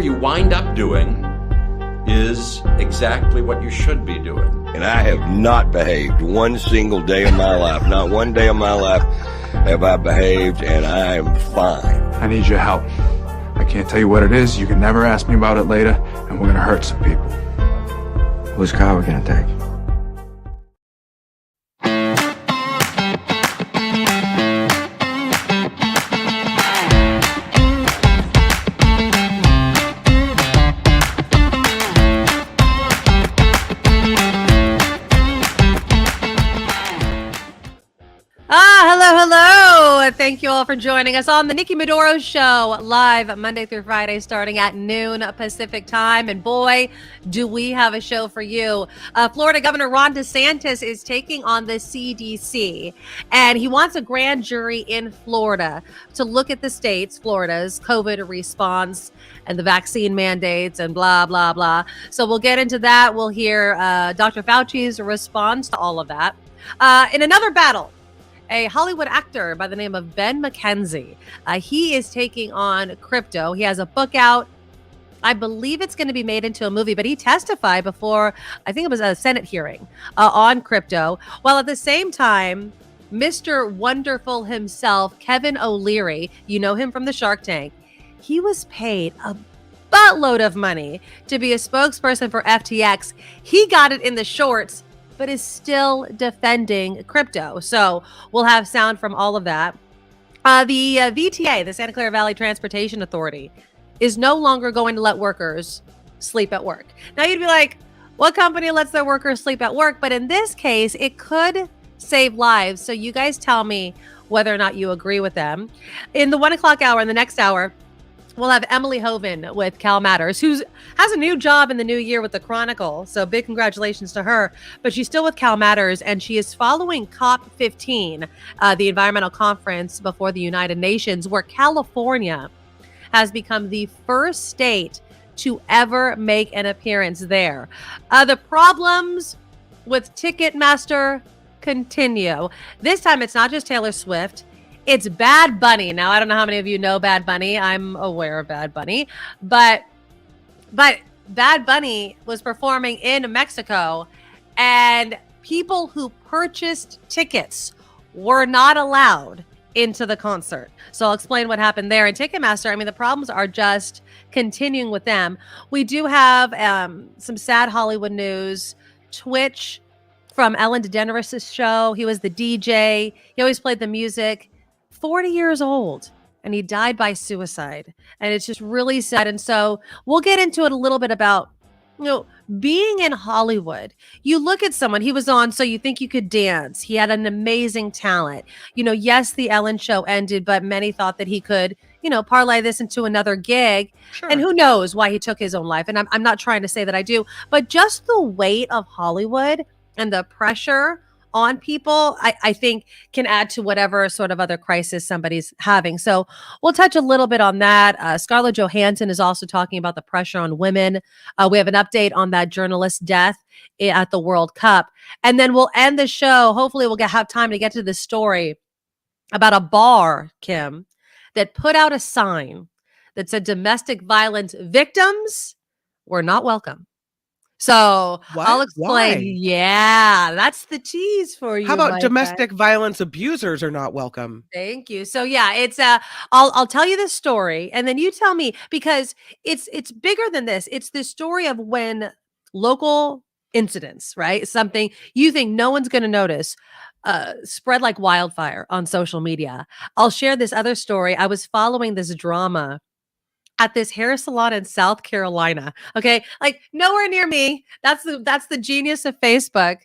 whatever you wind up doing is exactly what you should be doing. And I have not behaved one single day of my life. Not one day of my life have I behaved, and I am fine. I need your help. I can't tell you what it is. You can never ask me about it later, and we're gonna hurt some people. Whose car are we gonna take? Hello. Thank you all for joining us on the Nikki Medoro Show, live Monday through Friday, starting at noon Pacific time. And boy, do we have a show for you. Florida Governor Ron DeSantis is taking on the CDC, and he wants a grand jury in Florida to look at the state's, Florida's COVID response and the vaccine mandates and blah, blah, blah. So we'll get into that. We'll hear Dr. Fauci's response to all of that. In another battle, a Hollywood actor by the name of Ben McKenzie. He is taking on crypto. He has a book out. I believe it's going to be made into a movie, but he testified before, I think it was a Senate hearing on crypto. While at the same time, Mr. Wonderful himself, Kevin O'Leary, you know him from the Shark Tank, he was paid a buttload of money to be a spokesperson for FTX. He got it in the shorts, but is still defending crypto. So we'll have sound from all of that. The VTA, the Santa Clara Valley Transportation Authority, is no longer going to let workers sleep at work. Now you'd be like, what company lets their workers sleep at work? But in this case, it could save lives. So you guys tell me whether or not you agree with them. In the 1 o'clock hour, in the next hour, we'll have Emily Hoeven with CalMatters, who has a new job in the new year with the Chronicle. So big congratulations to her. But she's still with CalMatters, and she is following COP15, the environmental conference before the United Nations, where California has become the first state to ever make an appearance there. The problems with Ticketmaster continue. This time, it's not just Taylor Swift. It's Bad Bunny. Now, I don't know how many of you know Bad Bunny. I'm aware of Bad Bunny. But Bad Bunny was performing in Mexico, and people who purchased tickets were not allowed into the concert. So I'll explain what happened there. And Ticketmaster, I mean, the problems are just continuing with them. We do have some sad Hollywood news. Twitch from Ellen DeGeneres' show. He was the DJ. He always played the music. 40 years old, and he died by suicide. And it's just really sad. And so we'll get into it a little bit about, being in Hollywood. You look at someone, he was on So You Think You Could Dance. He had an amazing talent. Yes, the Ellen show ended, but many thought that he could, parlay this into another gig. Sure. And who knows why he took his own life. And I'm not trying to say that I do, but just the weight of Hollywood and the pressure on people, I think can add to whatever sort of other crisis somebody's having. So we'll touch a little bit on that. Scarlett Johansson is also talking about the pressure on women. We have an update on that journalist's death at the World Cup. And then we'll end the show. Hopefully we'll have time to get to this story about a bar, Kim, that put out a sign that said domestic violence victims were not welcome. So what? I'll explain. Why? Yeah, that's the tease for you. How about domestic violence abusers are not welcome? Thank you. So yeah, it's I'll tell you the story, and then you tell me, because it's bigger than this. It's the story of when local incidents, right? Something you think no one's going to notice, spread like wildfire on social media. I'll share this other story. I was following this drama at this hair salon in South Carolina. Okay. Like nowhere near me. That's the genius of Facebook.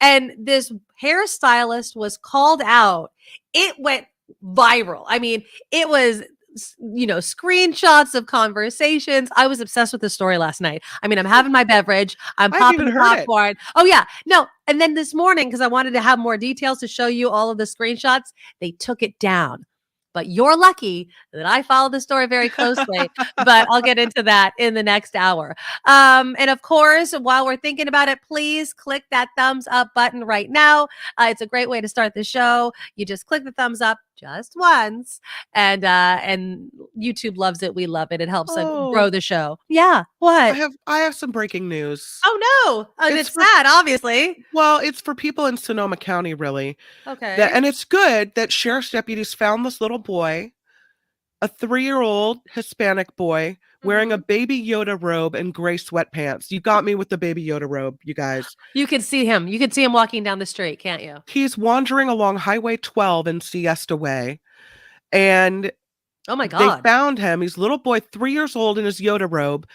And this hairstylist was called out. It went viral. I mean, it was, screenshots of conversations. I was obsessed with this story last night. I mean, I'm having my beverage. I'm popping the popcorn. Oh yeah. No. And then this morning, because I wanted to have more details to show you all of the screenshots, they took it down. But you're lucky that I followed the story very closely, but I'll get into that in the next hour. And of course, while we're thinking about it, please click that thumbs up button right now. It's a great way to start the show. You just click the thumbs up, just once. And YouTube loves it. We love it. It helps grow the show. Yeah. What? I have some breaking news. Oh no. And it's sad, obviously. Well, it's for people in Sonoma County, really. Okay. And it's good that sheriff's deputies found this little boy, a 3-year-old Hispanic boy, wearing a baby Yoda robe and gray sweatpants. You got me with the baby Yoda robe, you guys. You can see him. You can see him walking down the street, can't you? He's wandering along Highway 12 in Siesta Way. And oh my God. They found him. He's a little boy, 3 years old, in his Yoda robe.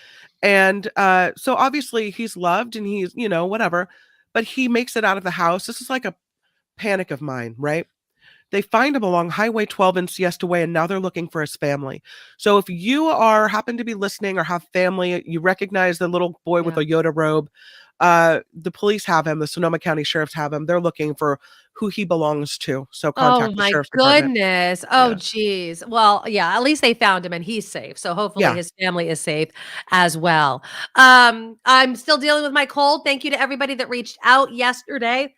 And so obviously he's loved and he's, whatever. But he makes it out of the house. This is like a panic of mine, right? They find him along Highway 12 in Siesta Way, and now they're looking for his family. So if you happen to be listening or have family, you recognize the little boy with a Yoda robe, the police have him, the Sonoma County sheriffs have him. They're looking for who he belongs to. So contact the sheriff's department. Goodness. Oh, geez. Well, yeah, at least they found him and he's safe. So hopefully his family is safe as well. I'm still dealing with my cold. Thank you to everybody that reached out yesterday.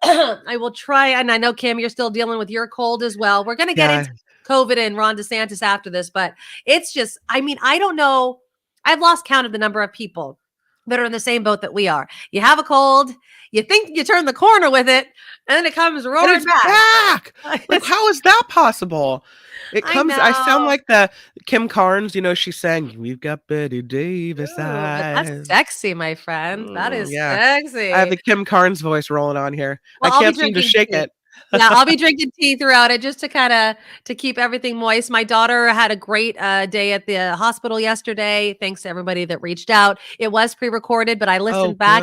I will try. And I know, Kim, you're still dealing with your cold as well. We're going to get into COVID and Ron DeSantis after this, but it's just, I don't know. I've lost count of the number of people that are in the same boat that we are. You have a cold, you think you turn the corner with it, and then it comes roaring back. Like, how is that possible? It comes. I sound like the Kim Carnes. She sang, "We've got Betty Davis eyes." That's sexy, my friend. That is sexy. I have the Kim Carnes voice rolling on here. Well, I can't seem to shake it. Yeah, I'll be drinking tea throughout it just to keep everything moist. My daughter had a great day at the hospital yesterday. Thanks to everybody that reached out. It was pre-recorded, but I listened back.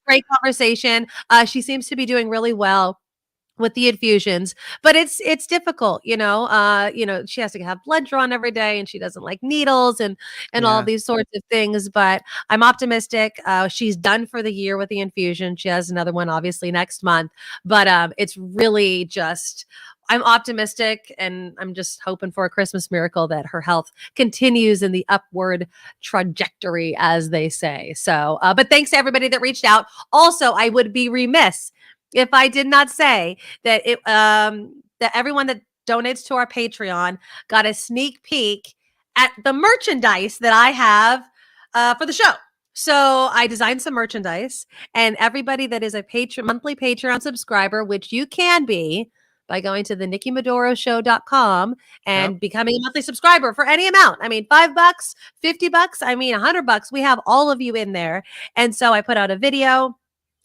Great conversation. She seems to be doing really well with the infusions, but it's difficult, she has to have blood drawn every day and she doesn't like needles and all these sorts of things, but I'm optimistic. She's done for the year with the infusion. She has another one obviously next month, but it's really just, I'm optimistic and I'm just hoping for a Christmas miracle that her health continues in the upward trajectory, as they say. So, but thanks to everybody that reached out. Also, I would be remiss if I did not say that that everyone that donates to our Patreon got a sneak peek at the merchandise that I have for the show. So I designed some merchandise, and everybody that is a monthly Patreon subscriber, which you can be by going to the NikkiMedoroShow.com and becoming a monthly subscriber for any amount. $5, $50, $100. We have all of you in there. And so I put out a video.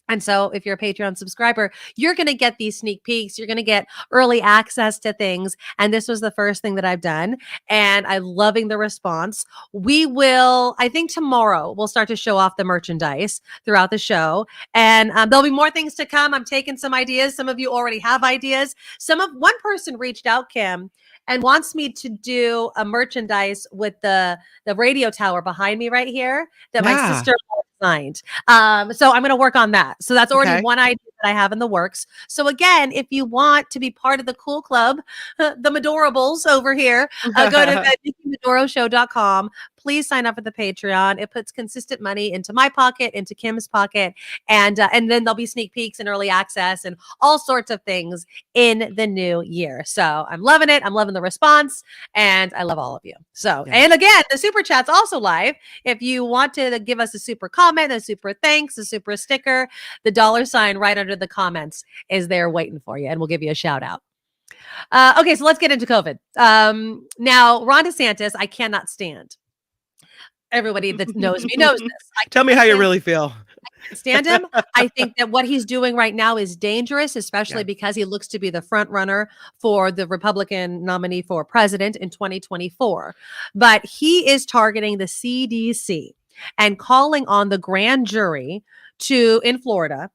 And so if you're a Patreon subscriber, you're going to get these sneak peeks. You're going to get early access to things. And this was the first thing that I've done. And I'm loving the response. We will, I think tomorrow, we'll start to show off the merchandise throughout the show. And there'll be more things to come. I'm taking some ideas. Some of you already have ideas. One person reached out, Kim, and wants me to do a merchandise with the radio tower behind me right here that my sister designed. So I'm going to work on that. So that's already one idea that I have in the works. So again, if you want to be part of the cool club, the Medorables over here, go to NikkiMedoroShow.com. Please sign up for the Patreon. It puts consistent money into my pocket, into Kim's pocket, and then there'll be sneak peeks and early access and all sorts of things in the new year. So I'm loving it. I'm loving the response, and I love all of you. So, and again, the super chat's also live. If you want to give us a super comment, a super thanks, a super sticker, the $sign right under the comments is there waiting for you, and we'll give you a shout out. Okay, so let's get into COVID. Now, Ron DeSantis, I cannot stand. Everybody that knows me knows this. Tell me how you really feel. I can't stand him. I think that what he's doing right now is dangerous, especially because he looks to be the front runner for the Republican nominee for president in 2024. But he is targeting the CDC and calling on the grand jury in Florida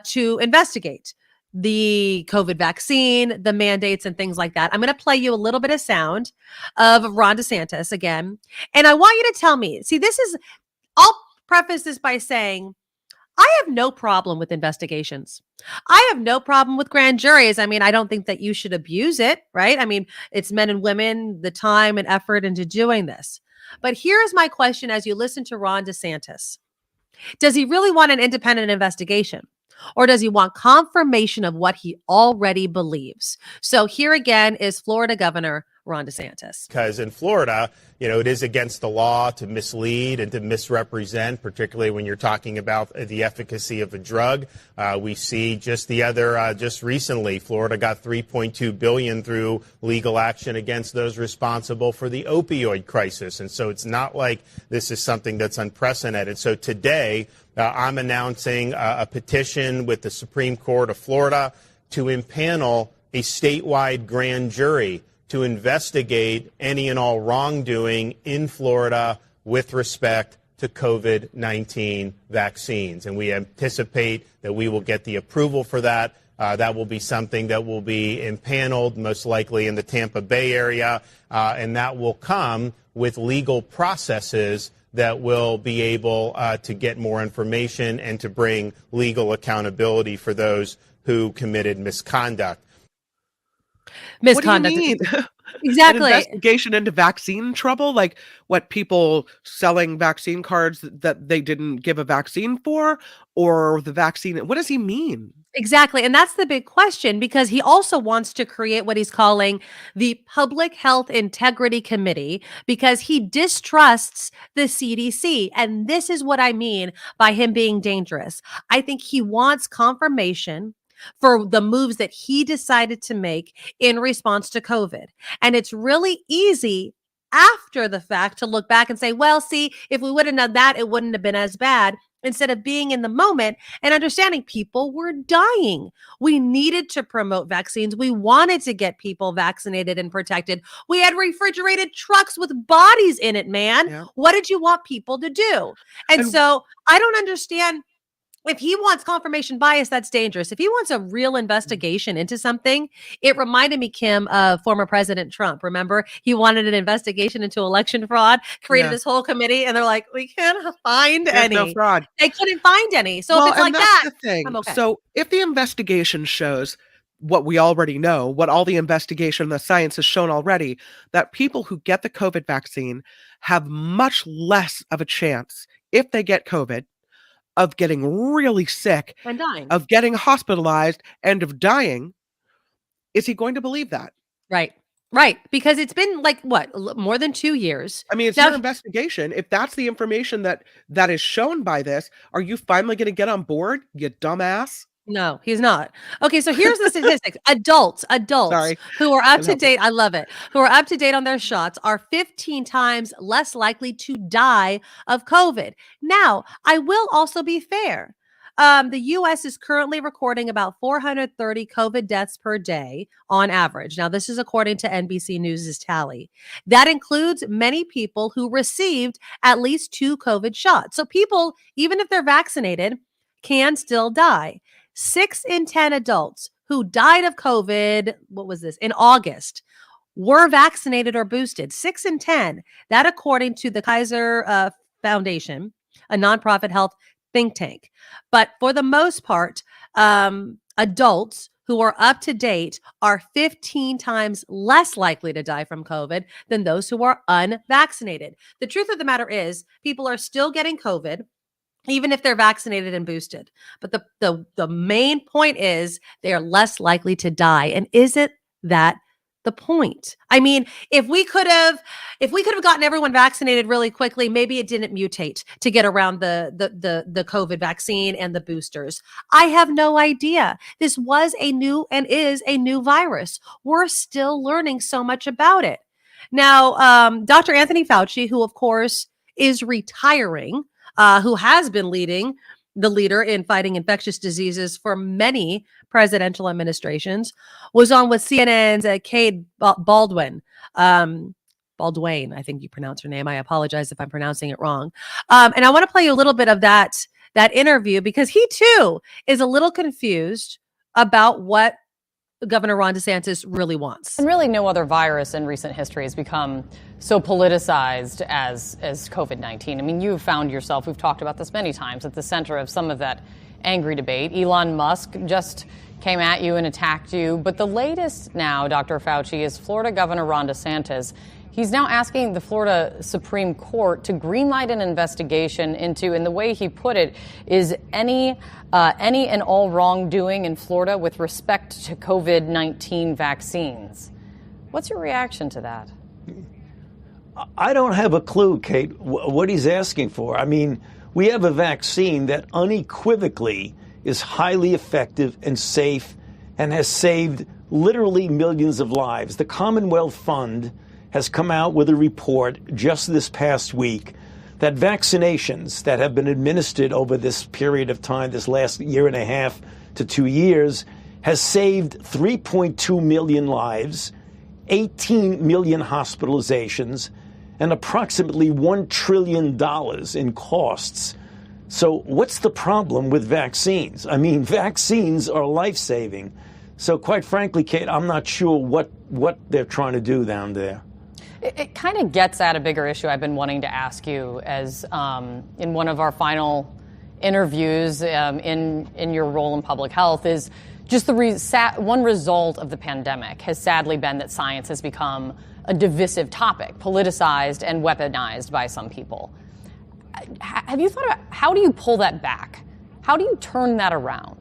to investigate the COVID vaccine, the mandates, and things like that. I'm going to play you a little bit of sound of Ron DeSantis again. And I want you to tell me, I'll preface this by saying, I have no problem with investigations. I have no problem with grand juries. I don't think that you should abuse it, right? It's men and women, the time and effort into doing this. But here's my question as you listen to Ron DeSantis. Does he really want an independent investigation? or does he want confirmation of what he already believes? So here again is Florida Governor Ron DeSantis. Because in Florida, it is against the law to mislead and to misrepresent, particularly when you're talking about the efficacy of a drug. We see just recently, Florida got $3.2 billion through legal action against those responsible for the opioid crisis. And so it's not like this is something that's unprecedented. So today, I'm announcing a petition with the Supreme Court of Florida to impanel a statewide grand jury to investigate any and all wrongdoing in Florida with respect to COVID-19 vaccines. And we anticipate that we will get the approval for that. That will be something that will be impaneled, most likely in the Tampa Bay area, and that will come with legal processes that will be able to get more information and to bring legal accountability for those who committed misconduct. Misconduct. What do you mean? Exactly. An investigation into vaccine trouble? Like what, people selling vaccine cards that they didn't give a vaccine for, or the vaccine? What does he mean? Exactly. And that's the big question, because he also wants to create what he's calling the Public Health Integrity Committee, because he distrusts the CDC. And this is what I mean by him being dangerous. I think he wants confirmation for the moves that he decided to make in response to COVID. And it's really easy after the fact to look back and say, well, see, if we would have done that, it wouldn't have been as bad, instead of being in the moment and understanding people were dying. We needed to promote vaccines. We wanted to get people vaccinated and protected. We had refrigerated trucks with bodies in it, man. Yeah. What did you want people to do? And so I don't understand. If he wants confirmation bias, that's dangerous. If he wants a real investigation into something, it reminded me, Kim, of former President Trump. Remember, he wanted an investigation into election fraud, created this whole committee, and they're like, we can't find any. No fraud. They couldn't find any. So if it's like that's that, the thing. I'm okay. So if the investigation shows what we already know, what all the investigation, the science has shown already, that people who get the COVID vaccine have much less of a chance, if they get COVID, of getting really sick and dying, of getting hospitalized, and of dying, is he going to believe that? Right. Right. Because it's been like, what, more than 2 years? I mean, it's your investigation. If that's the information that is shown by this, are you finally going to get on board, you dumbass? No, he's not. Okay, so here's the statistics. Adults Sorry. who are up to date, I love it, who are up to date on their shots are 15 times less likely to die of COVID. Now, I will also be fair. The U.S. is currently recording about 430 COVID deaths per day on average. Now, this is according to NBC News' tally. That includes many people who received at least 2 COVID shots. So people, even if they're vaccinated, can still die. 6 in 10 adults who died of COVID, in August, were vaccinated or boosted. 6 in 10. That according to the Kaiser Foundation, a nonprofit health think tank. But for the most part, adults who are up to date are 15 times less likely to die from COVID than those who are unvaccinated. The truth of the matter is, people are still getting COVID, even if they're vaccinated and boosted. But the main point is they are less likely to die. And isn't that the point? I mean, if we could have gotten everyone vaccinated really quickly, maybe it didn't mutate to get around the COVID vaccine and the boosters. I have no idea. This was a new and is a new virus. We're still learning so much about it. Now, Dr. Anthony Fauci, who of course is retiring, who has been the leader in fighting infectious diseases for many presidential administrations, was on with CNN's Kate Baldwin. Baldwin, I think you pronounce her name. I apologize if I'm pronouncing it wrong. And I want to play you a little bit of that interview, because he too is a little confused about what Governor Ron DeSantis really wants. And really no other virus in recent history has become so politicized as COVID-19. I mean, you've found yourself, we've talked about this many times, at the center of some of that angry debate. Elon Musk just came at you and attacked you. But the latest now, Dr. Fauci, is Florida Governor Ron DeSantis He's now asking the Florida Supreme Court to greenlight an investigation into, and the way he put it, is any and all wrongdoing in Florida with respect to COVID-19 vaccines. What's your reaction to that? I don't have a clue, Kate, what he's asking for. I mean, we have a vaccine that unequivocally is highly effective and safe and has saved literally millions of lives. The Commonwealth Fund has come out with a report just this past week that vaccinations that have been administered over this period of time, this last year and a half to 2 years, has saved 3.2 million lives, 18 million hospitalizations, and approximately $1 trillion in costs. So what's the problem with vaccines? I mean, vaccines are life-saving. So quite frankly, Kate, I'm not sure what they're trying to do down there. It kind of gets at a bigger issue I've been wanting to ask you as in one of our final interviews in your role in public health is just the one result of the pandemic has sadly been that science has become a divisive topic, politicized and weaponized by some people. Have you thought about how do you pull that back? How do you turn that around?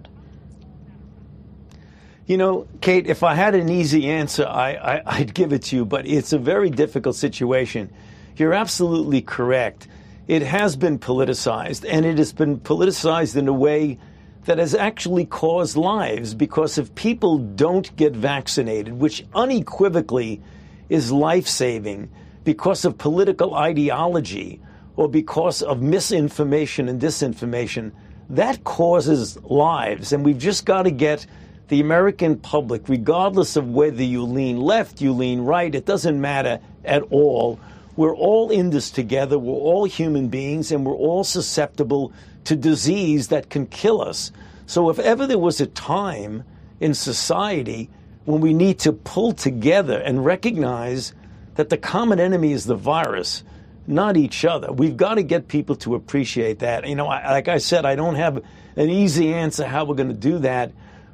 You know, Kate, if I had an easy answer, I'd give it to you, but it's a very difficult situation. You're absolutely correct. It has been politicized, and it has been politicized in a way that has actually caused lives, because if people don't get vaccinated, which unequivocally is life-saving because of political ideology or because of misinformation and disinformation, that causes lives. And we've just got to get the American public, regardless of whether you lean left, you lean right, it doesn't matter at all. We're all in this together. We're all human beings, and we're all susceptible to disease that can kill us. So if ever there was a time in society when we need to pull together and recognize that the common enemy is the virus, not each other, we've got to get people to appreciate that. You know, like I said, I don't have an easy answer how we're going to do that.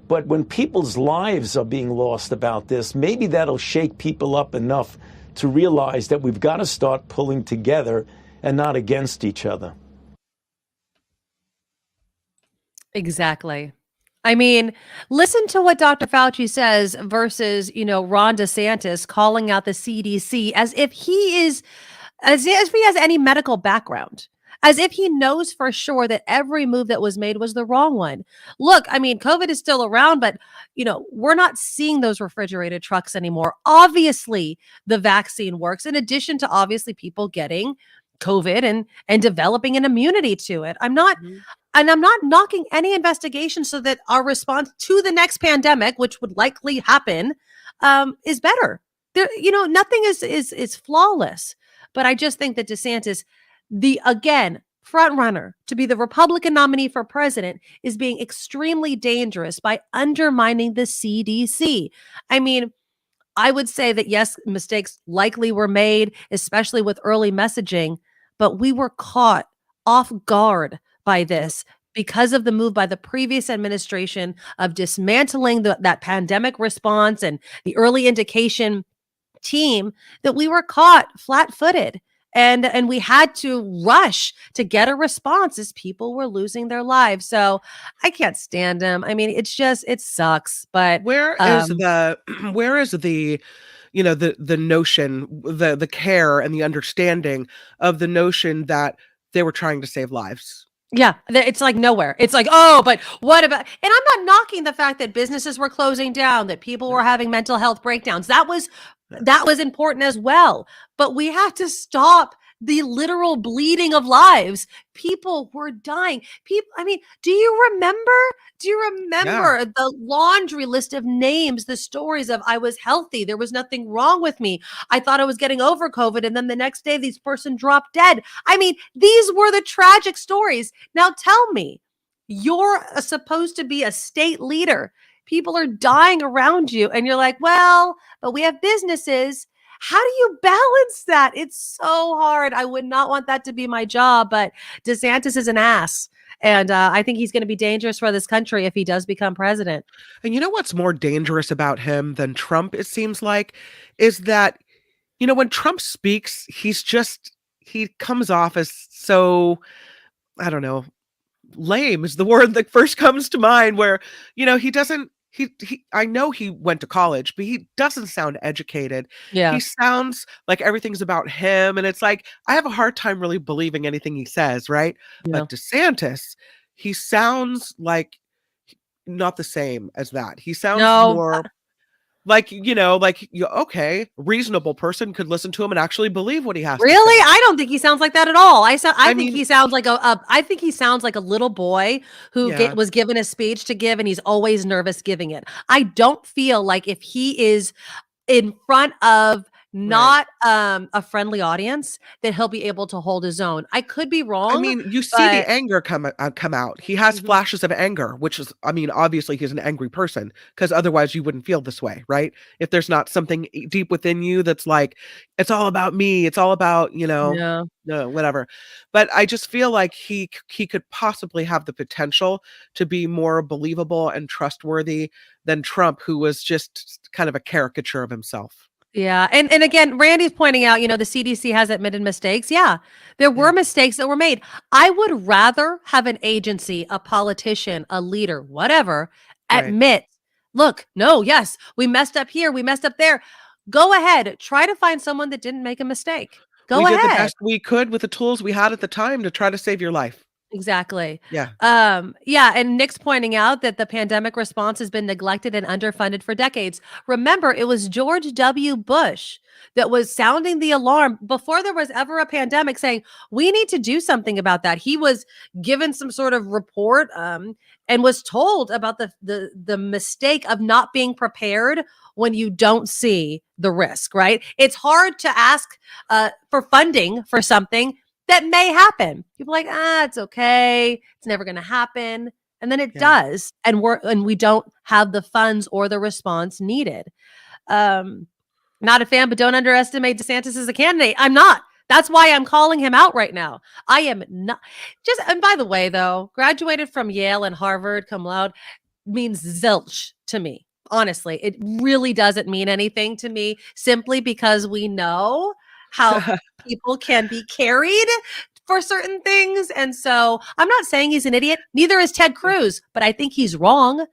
But when people's lives are being lost about this, maybe that'll shake people up enough to realize that we've got to start pulling together and not against each other. Exactly. I mean, listen to what Dr. Fauci says versus, Ron DeSantis calling out the CDC as if he has any medical background, as if he knows for sure that every move that was made was the wrong one. Look, I mean, COVID is still around, but, we're not seeing those refrigerated trucks anymore. Obviously, the vaccine works, in addition to obviously people getting COVID and developing an immunity to it. I'm not knocking any investigation so that our response to the next pandemic, which would likely happen, is better. There, nothing is flawless. But I just think that DeSantis, again, front runner to be the Republican nominee for president, is being extremely dangerous by undermining the CDC. I mean, I would say that, yes, mistakes likely were made, especially with early messaging, but we were caught off guard by this because of the move by the previous administration of dismantling that pandemic response and the early indication team, that we were caught flat-footed. And we had to rush to get a response as people were losing their lives. So I can't stand him. I mean, it sucks. But where is the notion, the care and the understanding of the notion that they were trying to save lives? Yeah, it's like nowhere. It's like, oh, but what about, and I'm not knocking the fact that businesses were closing down, that people were having mental health breakdowns. That was important as well. But we have to stop the literal bleeding of lives. People were dying. I mean, do you remember the laundry list of names, the stories of, I was healthy, there was nothing wrong with me, I thought I was getting over COVID, and then the next day this person dropped dead. I mean, these were the tragic stories. Now tell me, you're supposed to be a state leader. People are dying around you, and you're like, well, but we have businesses. How do you balance that? It's so hard. I would not want that to be my job, but DeSantis is an ass. And I think he's going to be dangerous for this country if he does become president. And you know what's more dangerous about him than Trump, it seems like, is that You know, when Trump speaks, he comes off as so, I don't know, lame is the word that first comes to mind, where, he doesn't, I know he went to college, but he doesn't sound educated. Yeah. He sounds like everything's about him. And it's like, I have a hard time really believing anything he says, right? Yeah. But DeSantis, he sounds like not the same as that. He sounds more like, okay, reasonable person could listen to him and actually believe what he has to Really? say. I don't think he sounds like that at all. I think mean- he sounds like I think he sounds like a little boy who Yeah. was given a speech to give, and he's always nervous giving it. I don't feel like if he is in front of not a friendly audience, that he'll be able to hold his own. I could be wrong. I mean, you see the anger come out. He has flashes of anger, which is, I mean, obviously he's an angry person, because otherwise you wouldn't feel this way, right? If there's not something deep within you that's like, it's all about me, it's all about, no, whatever. But I just feel like he could possibly have the potential to be more believable and trustworthy than Trump, who was just kind of a caricature of himself. Yeah. And again, Randy's pointing out, the CDC has admitted mistakes. Yeah, there were mistakes that were made. I would rather have an agency, a politician, a leader, whatever, admit, look, no, yes, we messed up here, we messed up there. Go ahead. Try to find someone that didn't make a mistake. Go ahead. We did the best we could with the tools we had at the time to try to save your life. Exactly. Yeah. Yeah. And Nick's pointing out that the pandemic response has been neglected and underfunded for decades. Remember, it was George W. Bush that was sounding the alarm before there was ever a pandemic, saying we need to do something about that. He was given some sort of report and was told about the mistake of not being prepared when you don't see the risk, right? It's hard to ask for funding for something that may happen. People are like, it's okay, it's never going to happen, and then it does, and we don't have the funds or the response needed. Not a fan, but don't underestimate DeSantis as a candidate. I'm not. That's why I'm calling him out right now. I am not. And by the way, though, graduated from Yale and Harvard cum laude means zilch to me. Honestly, it really doesn't mean anything to me, simply because we know how people can be carried for certain things. And so I'm not saying he's an idiot. Neither is Ted Cruz, but I think he's wrong.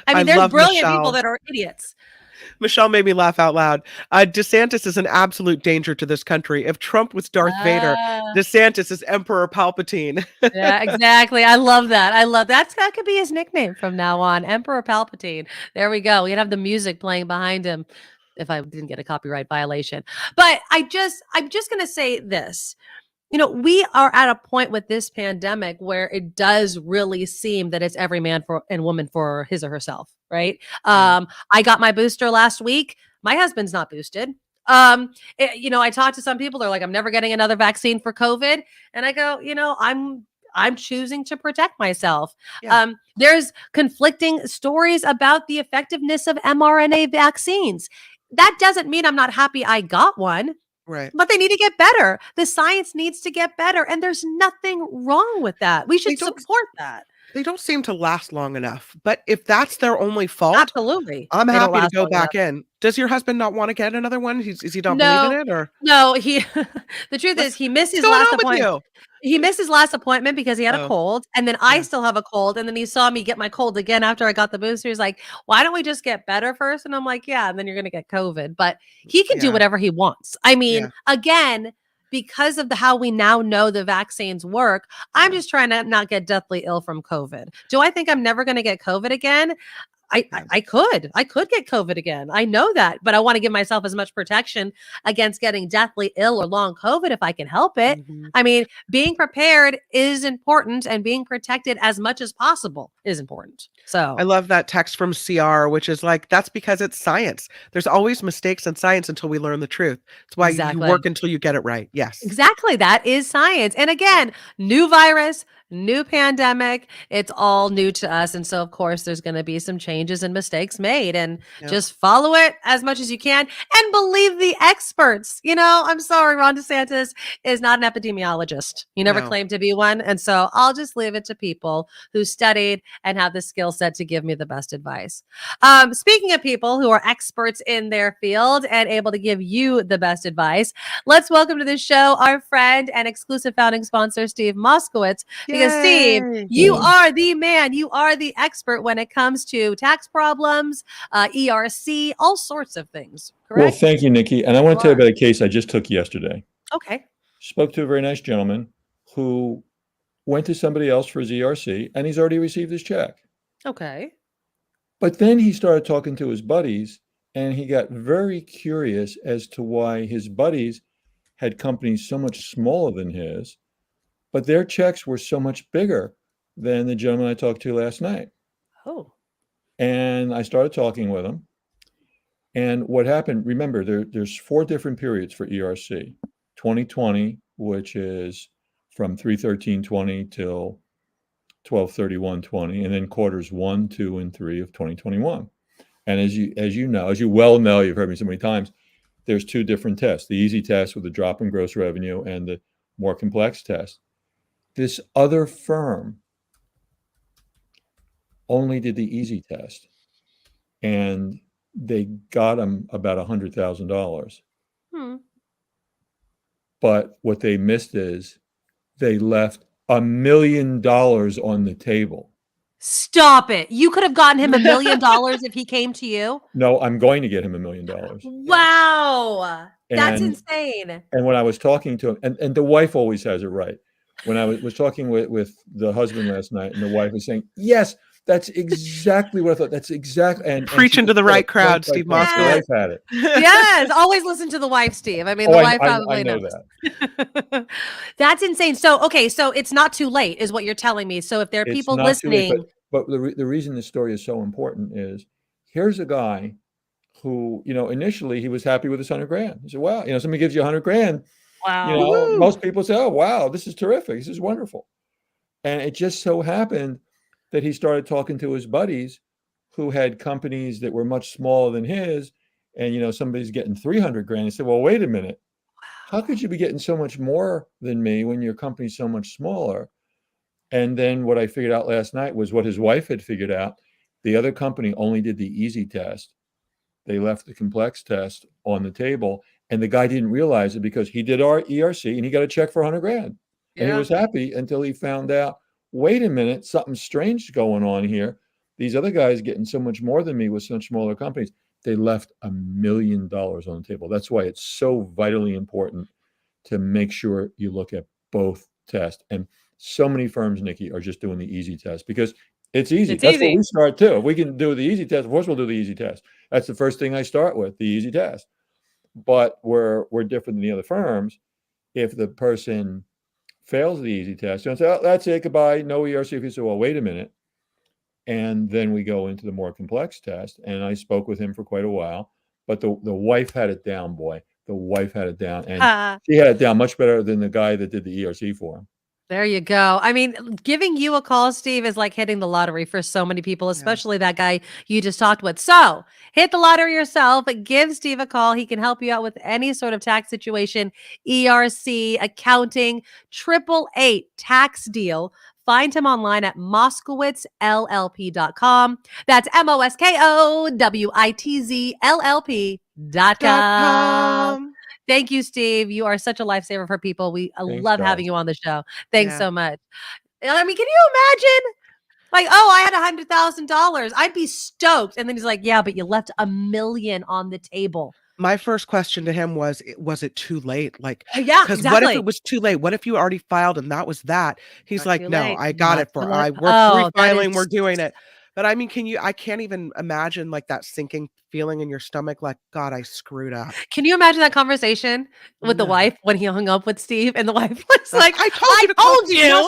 I mean, there's brilliant people that are idiots. Michelle made me laugh out loud. DeSantis is an absolute danger to this country. If Trump was Darth Vader, DeSantis is Emperor Palpatine. Yeah, exactly. I love that. That could be his nickname from now on, Emperor Palpatine. There we go. We'd have the music playing behind him if I didn't get a copyright violation. But I'm just going to say this. We are at a point with this pandemic where it does really seem that it's every man and woman for his or herself, right? I got my booster last week. My husband's not boosted. I talked to some people. They're like, I'm never getting another vaccine for COVID. And I go, I'm choosing to protect myself. Yeah. There's conflicting stories about the effectiveness of mRNA vaccines. That doesn't mean I'm not happy I got one. Right. But they need to get better. The science needs to get better. And there's nothing wrong with that. We should support that. They don't seem to last long enough. But if that's their only fault, absolutely, I'm happy to go back in. Does your husband not want to get another one? Is he not believing it? Or no, the truth is he missed his last appointment. He missed his last appointment because he had a cold, and then I still have a cold, and then he saw me get my cold again after I got the booster. He's like, why don't we just get better first? And I'm like, yeah, and then you're going to get COVID. But he can do whatever he wants. I mean, again, because of how we now know the vaccines work, I'm just trying to not get deathly ill from COVID. Do I think I'm never going to get COVID again? I could get COVID again. I know that, but I want to give myself as much protection against getting deathly ill or long COVID if I can help it. Mm-hmm. I mean, being prepared is important, and being protected as much as possible is important. So I love that text from CR, which is like, that's because it's science. There's always mistakes in science until we learn the truth. That's why you work until you get it right. Yes, exactly. That is science. And again, new virus, new pandemic, it's all new to us. And so, of course, there's going to be some change changes and mistakes made, and just follow it as much as you can and believe the experts. I'm sorry, Ron DeSantis is not an epidemiologist. He never claimed to be one. And so I'll just leave it to people who studied and have the skill set to give me the best advice. Speaking of people who are experts in their field and able to give you the best advice, let's welcome to the show our friend and exclusive founding sponsor, Steve Moskowitz. Because Steve, you are the man. You are the expert when it comes to tax problems, ERC, all sorts of things. Correct? Well, thank you, Nikki. And I want to tell you about a case I just took yesterday. Okay. Spoke to a very nice gentleman who went to somebody else for his ERC, and he's already received his check. Okay. But then he started talking to his buddies, and he got very curious as to why his buddies had companies so much smaller than his, but their checks were so much bigger than the gentleman I talked to last night. Oh. And I started talking with him. And what happened, remember, there's 4 different periods for ERC. 2020, which is from 3/13/20 till 12/31/20, and then quarters 1, 2, and 3 of 2021. And as you well know, you've heard me so many times, there's 2 different tests: the easy test with the drop in gross revenue and the more complex test. This other firm only did the easy test, and they got him about $100,000. But what they missed is they left $1 million on the table. Stop it. You could have gotten him $1 million if he came to you. No, I'm going to get him $1 million. Wow. That's insane. And when I was talking to him, and the wife always has it right. When I was talking with the husband last night, and the wife was saying, yes, that's exactly what I thought. That's exactly. And preaching to the right crowd, Steve Moskowitz. The wife had it. Yes, always listen to the wife, Steve. I mean, the wife probably knows that. That's insane. So, okay, so it's not too late, is what you're telling me. So, if there are people listening, late, but the reason this story is so important is here's a guy who, initially he was happy with his $100,000. He said, "Wow, somebody gives you $100,000." Wow. Most people say, "Oh, wow, this is terrific. This is wonderful." And it just so happened that he started talking to his buddies who had companies that were much smaller than his. And, somebody's getting $300,000. He said, well, wait a minute. How could you be getting so much more than me when your company's so much smaller? And then what I figured out last night was what his wife had figured out. The other company only did the easy test. They left the complex test on the table. And the guy didn't realize it because he did our ERC and he got a check for $100,000. And he was happy until he found out, wait a minute, something strange going on here. These other guys getting so much more than me with such smaller companies. They left $1 million on the table. That's why it's so vitally important to make sure you look at both tests. And so many firms, Nikki, are just doing the easy test because it's easy. That's where we start too. If we can do the easy test, of course we'll do the easy test. That's the first thing I start with, the easy test. But we're different than the other firms. If the person fails the easy test, and say, oh, that's it, goodbye, no ERC. If you say, well, wait a minute. And then we go into the more complex test. And I spoke with him for quite a while. But the wife had it down, boy. The wife had it down. And she had it down much better than the guy that did the ERC for him. There you go. I mean, giving you a call, Steve, is like hitting the lottery for so many people, especially that guy you just talked with. So hit the lottery yourself. Give Steve a call. He can help you out with any sort of tax situation, ERC, accounting, 888 tax deal. Find him online at moskowitzllp.com. That's moskowitzllp.com. Thank you, Steve. You are such a lifesaver for people. We love having you on the show. Thanks so much. I mean, can you imagine? Like, oh, I had $100,000. I'd be stoked. And then he's like, yeah, but you left $1 million on the table. My first question to him was it too late? Like, yeah, because what if it was too late? What if you already filed and that was that? He's like, no, I got it for, we're refiling, we're doing it. But I mean, I can't even imagine like that sinking feeling in your stomach, like, God, I screwed up. Can you imagine that conversation with the wife when he hung up with Steve and the wife was like, I told you.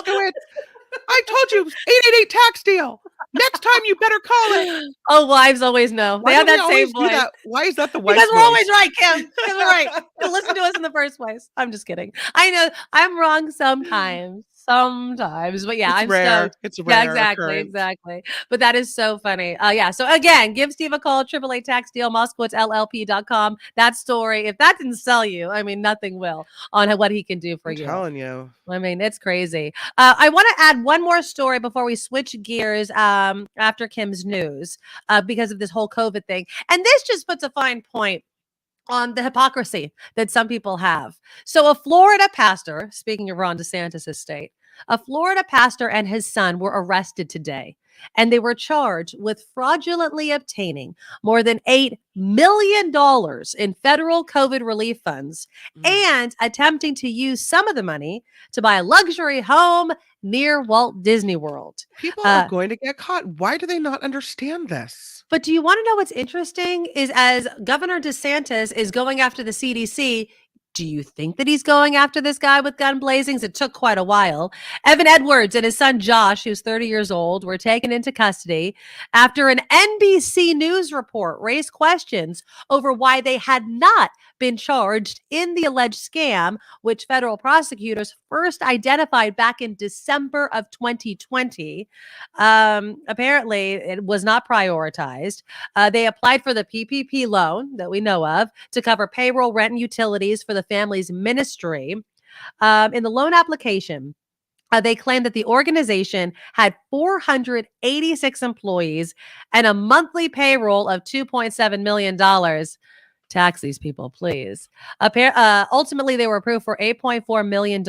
I told you, 888 tax deal. Next time you better call it. Oh, wives always know. They have that same voice. Why is that the wife? Because we're always right, Kim. Because we're right. To listen to us in the first place. I'm just kidding. I know I'm wrong sometimes. Sometimes, but yeah, It's I'm rare. stoked. It's a Yeah, rare exactly, occurrence. exactly. But that is so funny. Yeah. So again, give Steve a call, 888 tax deal, MoskowitzLLP.com. That story, if that didn't sell you, I mean, nothing will on what he can do for I'm you. telling you. I mean, it's crazy. I want to add one more story before we switch gears after Kim's news because of this whole COVID thing. And this just puts a fine point on the hypocrisy that some people have. So a Florida pastor, speaking of Ron DeSantis' state, a Florida pastor and his son were arrested today, and they were charged with fraudulently obtaining more than $8 million in federal COVID relief funds and attempting to use some of the money to buy a luxury home near Walt Disney World. People are going to get caught. Why do they not understand this? But do you want to know what's interesting is as Governor DeSantis is going after the CDC, do you think that he's going after this guy with gun blazings? It took quite a while. Evan Edwards and his son Josh, who's 30 years old, were taken into custody after an NBC News report raised questions over why they had not been charged in the alleged scam, which federal prosecutors first identified back in December of 2020. Apparently, it was not prioritized. They applied for the PPP loan that we know of to cover payroll, rent, and utilities for the family's ministry. In the loan application, they claimed that the organization had 486 employees and a monthly payroll of $2.7 million. Tax these people, please. Ultimately, they were approved for $8.4 million.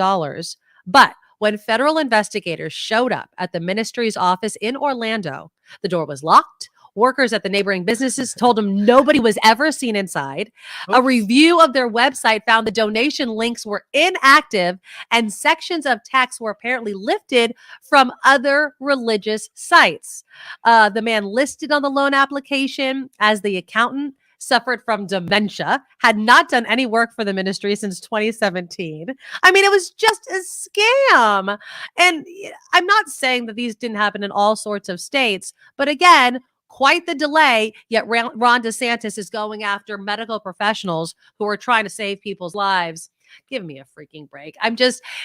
But when federal investigators showed up at the ministry's office in Orlando, the door was locked. Workers at the neighboring businesses told them nobody was ever seen inside. A review of their website found the donation links were inactive and sections of text were apparently lifted from other religious sites. The man listed on the loan application as the accountant suffered from dementia, had not done any work for the ministry since 2017. I mean, it was just a scam. And I'm not saying that these didn't happen in all sorts of states, but again, quite the delay, yet Ron DeSantis is going after medical professionals who are trying to save people's lives. Give me a freaking break.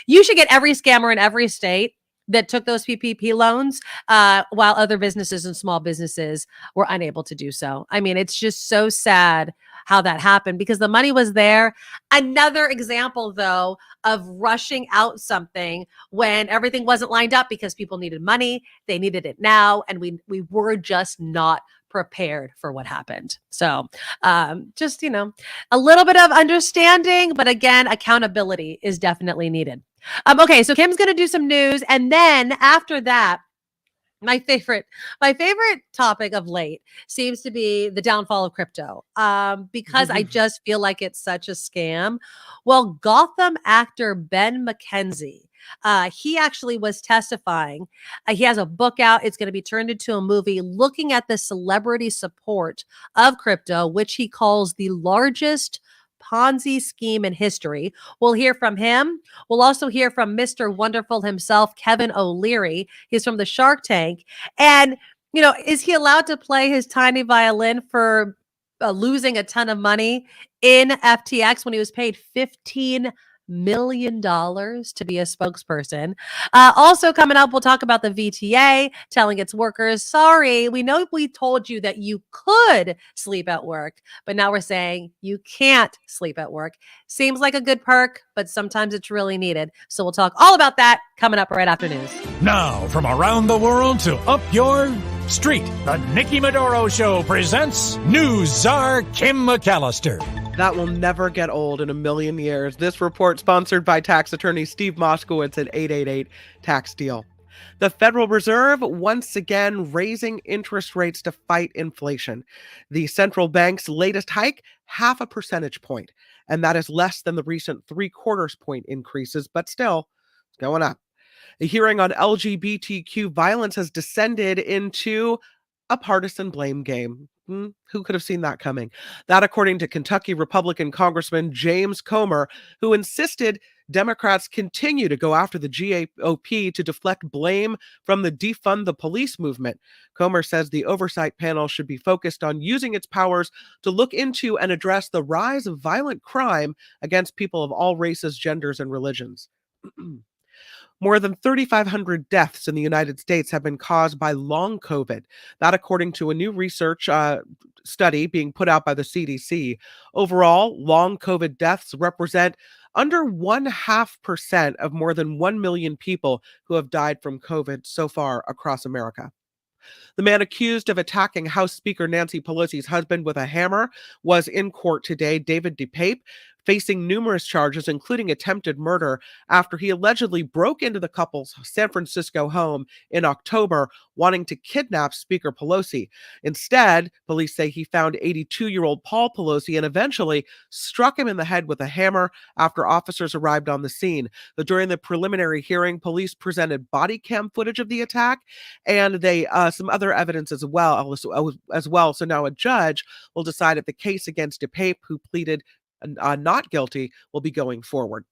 You should get every scammer in every state that took those PPP loans while other businesses and small businesses were unable to do so. I mean, it's just so sad how that happened because the money was there. Another example, though, of rushing out something when everything wasn't lined up because people needed money. They needed it now. And we were just not prepared for what happened. So just, a little bit of understanding, but again, accountability is definitely needed. Okay, so Kim's going to do some news. And then after that, my favorite topic of late seems to be the downfall of crypto because I just feel like it's such a scam. Well, Gotham actor Ben McKenzie, he actually was testifying. He has a book out. It's going to be turned into a movie looking at the celebrity support of crypto, which he calls the largest Ponzi scheme in history. We'll hear from him. We'll also hear from Mr. Wonderful himself, Kevin O'Leary. He's from the Shark Tank. And, is he allowed to play his tiny violin for losing a ton of money in FTX when he was paid $15 million to be a spokesperson? Also coming up, we'll talk about the VTA telling its workers, sorry, we know we told you that you could sleep at work, but now we're saying you can't sleep at work. Seems like a good perk, but sometimes it's really needed. So we'll talk all about that coming up right after news. Now, from around the world to up your street, the Nikki Medoro Show presents News Czar Kim McAllister. That will never get old in a million years. This report sponsored by tax attorney Steve Moskowitz at 888 Tax Deal. The Federal Reserve once again raising interest rates to fight inflation. The central bank's latest hike, 0.5 percentage point, and that is less than the recent 0.75 point increases, but still, it's going up. A hearing on LGBTQ violence has descended into a partisan blame game. Who could have seen that coming? That, according to Kentucky Republican Congressman James Comer, who insisted Democrats continue to go after the GOP to deflect blame from the defund the police movement. Comer says the oversight panel should be focused on using its powers to look into and address the rise of violent crime against people of all races, genders, and religions. More than 3,500 deaths in the United States have been caused by long COVID. That, according to a new research study being put out by the CDC. Overall, long COVID deaths represent under 0.5% of more than 1 million people who have died from COVID so far across America. The man accused of attacking House Speaker Nancy Pelosi's husband with a hammer was in court today, David DePape, facing numerous charges, including attempted murder, after he allegedly broke into the couple's San Francisco home in October, wanting to kidnap Speaker Pelosi. Instead, police say he found 82-year-old Paul Pelosi and eventually struck him in the head with a hammer after officers arrived on the scene. During the preliminary hearing, police presented body cam footage of the attack and they some other evidence as well. So now a judge will decide if the case against DePape, who pleaded not guilty, will be going forward.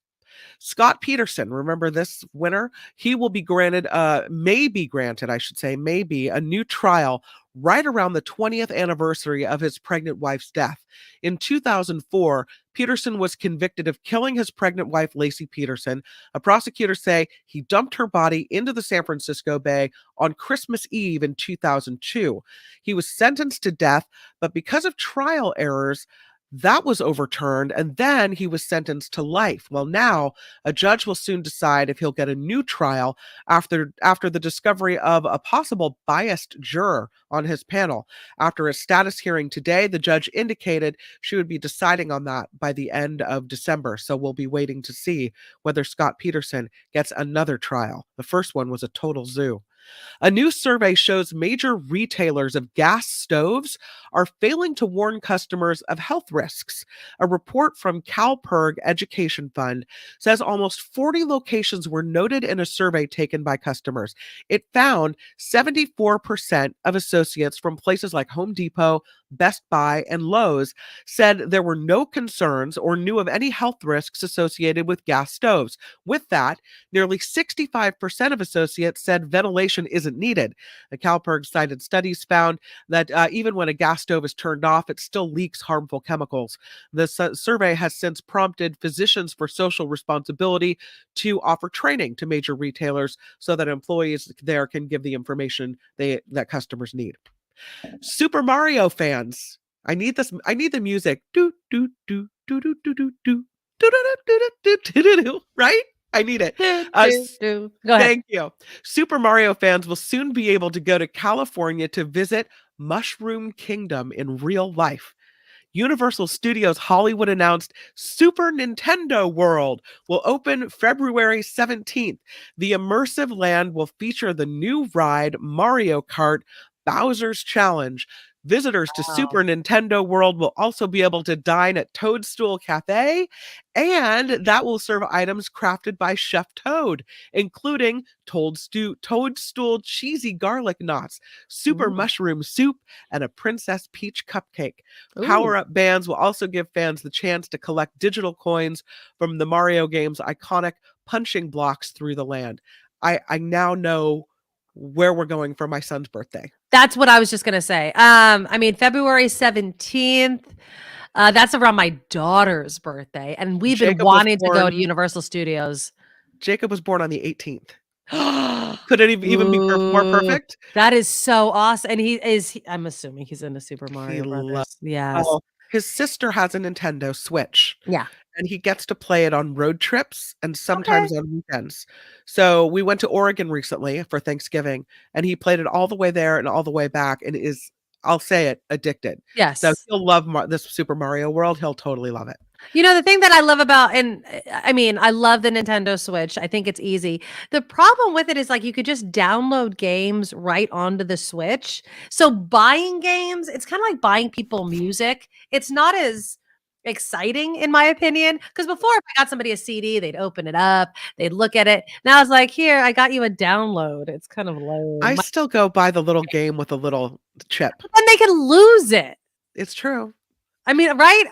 Scott Peterson, remember this winner? He will be granted, may be granted a new trial right around the 20th anniversary of his pregnant wife's death. In 2004, Peterson was convicted of killing his pregnant wife, Lacey Peterson. Prosecutors say he dumped her body into the San Francisco Bay on Christmas Eve in 2002. He was sentenced to death, but because of trial errors, that was overturned, and then he was sentenced to life. Well, now a judge will soon decide if he'll get a new trial after the discovery of a possible biased juror on his panel. After a status hearing today, the judge indicated she would be deciding on that by the end of December. So we'll be waiting to see whether Scott Peterson gets another trial. The first one was a total zoo. A new survey shows major retailers of gas stoves are failing to warn customers of health risks. A report from CalPERG Education Fund says almost 40 locations were noted in a survey taken by customers. It found 74% of associates from places like Home Depot, Best Buy, and Lowe's said there were no concerns or knew of any health risks associated with gas stoves. With that, nearly 65% of associates said ventilation isn't needed. The CalPERG cited studies found that even when a gas stove is turned off, it still leaks harmful chemicals. The survey has since prompted Physicians for Social Responsibility to offer training to major retailers so that employees there can give the information that customers need. Super Mario fans, I need the music. Do do do do do do do do do do do do do. Right? I need it. Go ahead. Thank you. Super Mario fans will soon be able to go to California to visit Mushroom Kingdom in real life. Universal Studios Hollywood announced Super Nintendo World will open February 17th. The immersive land will feature the new ride Mario Kart Bowser's Challenge. Visitors to Super Nintendo World will also be able to dine at Toadstool Cafe, and that will serve items crafted by Chef Toad, including Toadstool cheesy garlic knots, super mushroom soup, and a Princess Peach cupcake. Power-up bands will also give fans the chance to collect digital coins from the Mario game's iconic punching blocks through the land. I now know where we're going for my son's birthday. That's what I was just going to say. February 17th, that's around my daughter's birthday. And we've been wanting to go to Universal Studios. Jacob was born on the 18th. Could it even be more perfect? That is so awesome. And I'm assuming he's into Super Mario Brothers. Yes. His sister has a Nintendo Switch. Yeah. And he gets to play it on road trips and sometimes on weekends. So we went to Oregon recently for Thanksgiving, and he played it all the way there and all the way back, and is, I'll say it, addicted. Yes. So he'll love this Super Mario World. He'll totally love it. You know, the thing that I love about, I love the Nintendo Switch. I think it's easy. The problem with it is you could just download games right onto the Switch. So buying games, it's kind of like buying people music. It's not as exciting, in my opinion, because before, if I got somebody a CD, they'd open it up, they'd look at it. Now it's like, here, I got you a download. It's kind of low. I still go buy the little game with a little chip. And they can lose it. It's true. Right?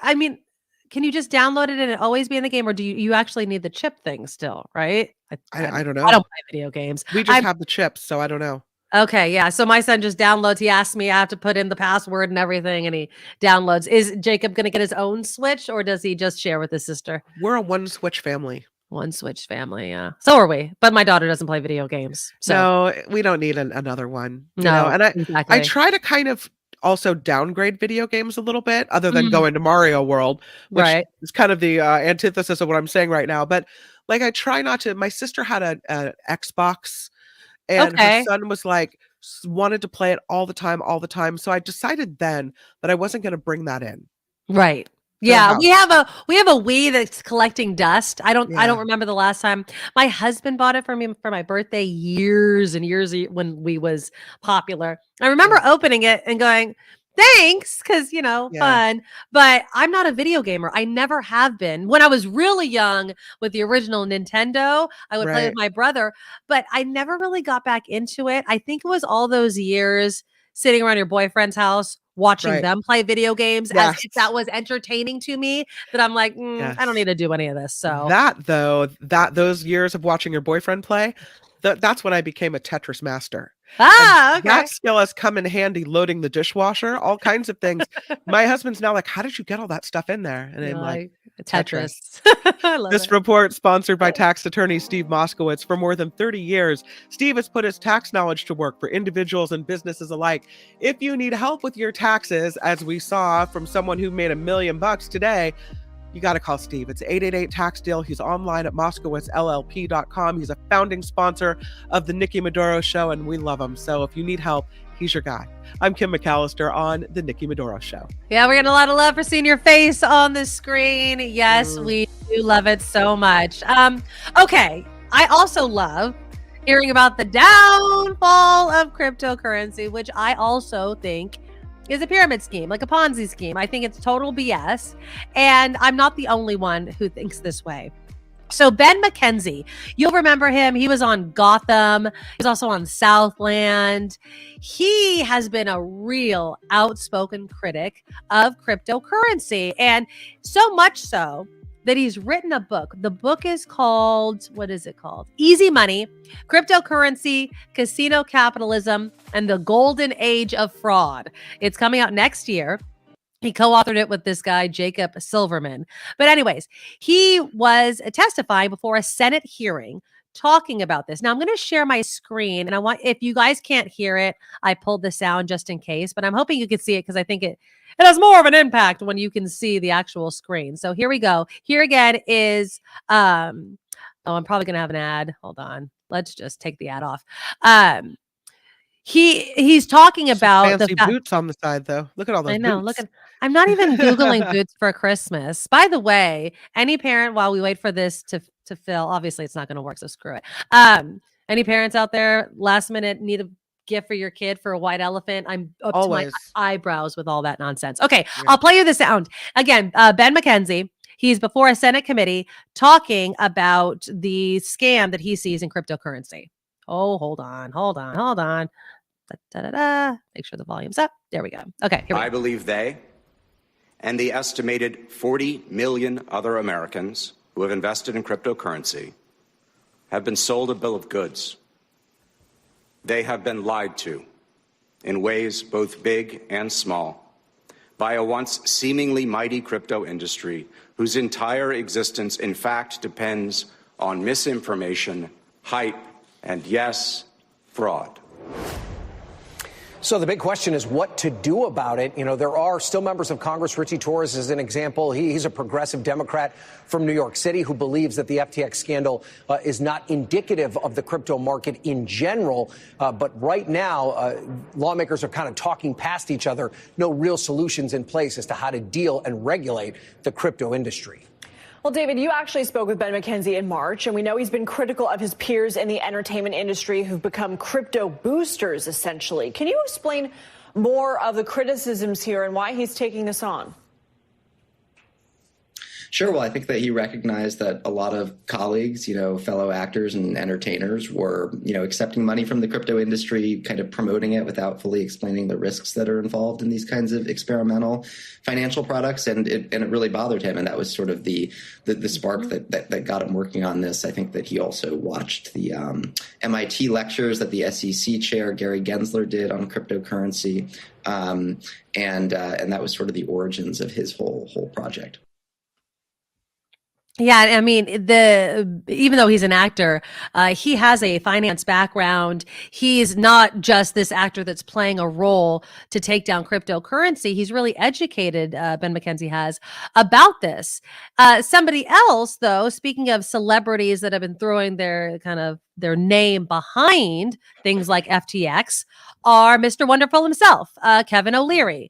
Can you just download it and it always be in the game, or do you actually need the chip thing still? Right? I don't know. I don't play video games. We just have the chips, so I don't know. Okay, yeah. So my son just downloads. He asks me, I have to put in the password and everything, and he downloads. Is Jacob going to get his own Switch, or does he just share with his sister? We're a one Switch family. One Switch family, yeah. So are we. But my daughter doesn't play video games. So No, we don't need another one. You No, know? And I exactly. try to kind of also downgrade video games a little bit, other than Mm. going to Mario World, which Right. is kind of the antithesis of what I'm saying right now. But like, I try not to. My sister had a Xbox, and her Okay. son was like wanted to play it all the time. So I decided then that I wasn't going to bring that in. Right. to the Yeah, house. we have a Wii that's collecting dust. I don't Yeah. remember the last time. My husband bought it for me for my birthday years and years when Wii was popular. I remember opening it and going, "Thanks," because Yeah. fun. But I'm not a video gamer. I never have been. When I was really young with the original Nintendo, I would play with Right. my brother, but I never really got back into it. I think it was all those years sitting around your boyfriend's house watching Right. them play video games as Yes. if that was entertaining to me, that I'm like, I don't need to do any of this. So That though, those years of watching your boyfriend play, that's when I became a Tetris master. And okay. that skill has come in handy loading the dishwasher, all kinds of things. My husband's now like, "How did you get all that stuff in there?" And I'm like, Tetris. I love This it. report sponsored by tax attorney Steve Moskowitz. For more than 30 years, Steve has put his tax knowledge to work for individuals and businesses alike. If you need help with your taxes, as we saw from someone who made $1 million today, you got to call Steve. It's 888-TAX-DEAL. He's online at moskowitzllp.com. He's a founding sponsor of the Nikki Medoro Show, and we love him. So if you need help, he's your guy. I'm Kim McAllister on the Nikki Medoro Show. Yeah, we're getting a lot of love for seeing your face on the screen. Yes, we do love it so much. Okay, I also love hearing about the downfall of cryptocurrency, which I also think is a pyramid scheme, like a Ponzi scheme. I think it's total BS. And I'm not the only one who thinks this way. So Ben McKenzie, you'll remember him. He was on Gotham. He was also on Southland. He has been a real outspoken critic of cryptocurrency. And so much so that he's written a book. The book is called, what is it called? Easy Money, Cryptocurrency, Casino Capitalism, and the Golden Age of Fraud. It's coming out next year. He co-authored it with this guy, Jacob Silverman. But anyways, he was testifying before a Senate hearing talking about this. Now I'm going to share my screen, and I want, if you guys can't hear it, I pulled the sound just in case, but I'm hoping you can see it because I think it has more of an impact when you can see the actual screen. So here we go. Here again is, I'm probably going to have an ad. Hold on. Let's just take the ad off. He's talking about fancy boots on the side, though. Look at all those I know. boots. Look at. I'm not even Googling boots for Christmas. By the way, any parent, while we wait for this to fill, obviously it's not going to work, so screw it. Any parents out there, last minute need a gift for your kid for a white elephant? I'm up to my eyebrows with all that nonsense. Okay, I'll play you the sound again. Ben McKenzie. He's before a Senate committee talking about the scam that he sees in cryptocurrency. Oh, hold on. Make sure the volume's up. There we go. Okay, here we go. I believe they and the estimated 40 million other Americans who have invested in cryptocurrency have been sold a bill of goods. They have been lied to in ways both big and small by a once seemingly mighty crypto industry whose entire existence, in fact, depends on misinformation, hype, and yes, fraud. So the big question is what to do about it. You know, there are still members of Congress. Richie Torres is an example. He's a progressive Democrat from New York City who believes that the FTX scandal is not indicative of the crypto market in general. But right now, lawmakers are kind of talking past each other. No real solutions in place as to how to deal and regulate the crypto industry. Well, David, you actually spoke with Ben McKenzie in March, and we know he's been critical of his peers in the entertainment industry who've become crypto boosters, essentially. Can you explain more of the criticisms here and why he's taking this on? Sure. Well, I think that he recognized that a lot of colleagues, fellow actors and entertainers were, accepting money from the crypto industry, kind of promoting it without fully explaining the risks that are involved in these kinds of experimental financial products. And it really bothered him. And that was sort of the spark that got him working on this. I think that he also watched the MIT lectures that the SEC chair, Gary Gensler, did on cryptocurrency. And that was sort of the origins of his whole project. Yeah, I mean, even though he's an actor, he has a finance background. He's not just this actor that's playing a role to take down cryptocurrency. He's really educated, Ben McKenzie has, about this. Somebody else, though, speaking of celebrities that have been throwing their name behind things like FTX, are Mr. Wonderful himself, Kevin O'Leary.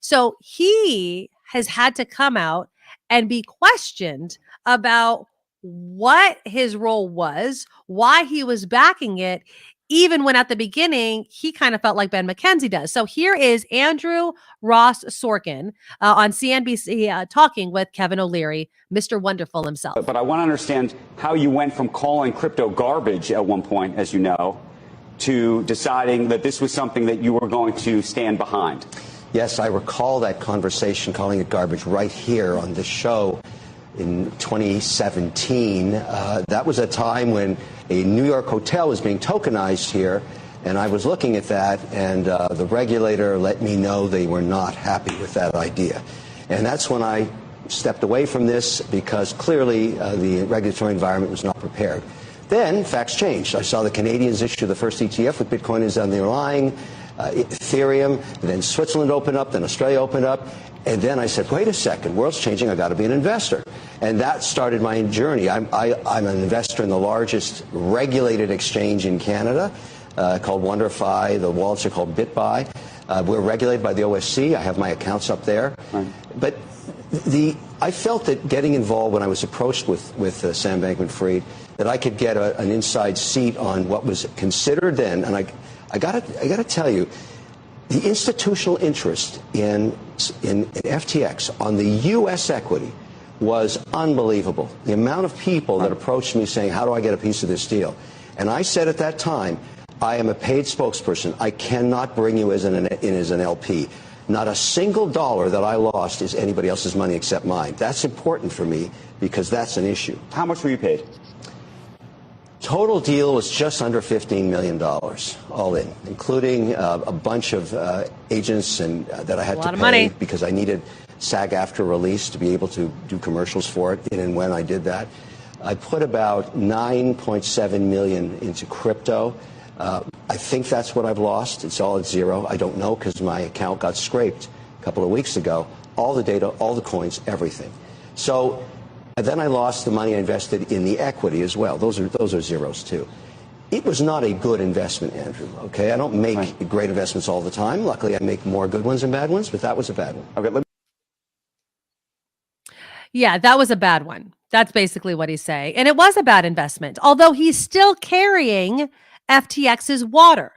So he has had to come out and be questioned about what his role was, why he was backing it, even when at the beginning he kind of felt like Ben McKenzie does. So here is Andrew Ross Sorkin on CNBC talking with Kevin O'Leary, Mr. Wonderful himself. But I want to understand how you went from calling crypto garbage at one point, as you know, to deciding that this was something that you were going to stand behind. Yes, I recall that conversation, calling it garbage, right here on this show in 2017. That was a time when a New York hotel was being tokenized here, and I was looking at that, and the regulator let me know they were not happy with that idea. And that's when I stepped away from this, because clearly the regulatory environment was not prepared. Then facts changed. I saw the Canadians issue the first ETF with Bitcoin as underlying. Ethereum, then Switzerland opened up, then Australia opened up, and then I said, wait a second, world's changing, I got to be an investor. And that started my journey. I'm an investor in the largest regulated exchange in Canada, called WonderFi. The wallets are called BitBuy. We're regulated by the OSC. I have my accounts up there. Right. But I felt that getting involved, when I was approached with Sam Bankman-Fried, that I could get an inside seat on what was considered then, and I gotta tell you, the institutional interest in FTX on the U.S. equity was unbelievable. The amount of people that approached me saying, how do I get a piece of this deal? And I said at that time, I am a paid spokesperson. I cannot bring you as an LP. Not a single dollar that I lost is anybody else's money except mine. That's important for me, because that's an issue. How much were you paid? Total deal was just under $15 million, all in, including a bunch of agents and that I had to pay because I needed SAG-AFTRA release to be able to do commercials for it. And when I did that, I put about $9.7 million into crypto. I think that's what I've lost. It's all at zero. I don't know, because my account got scraped a couple of weeks ago. All the data, all the coins, everything. So. And then I lost the money I invested in the equity as well. Those are zeros too. It was not a good investment, Andrew. Okay, I don't make great investments all the time. Luckily, I make more good ones than bad ones, but that was a bad one. Okay. Yeah, that was a bad one. That's basically what he's saying. And it was a bad investment, although he's still carrying FTX's water.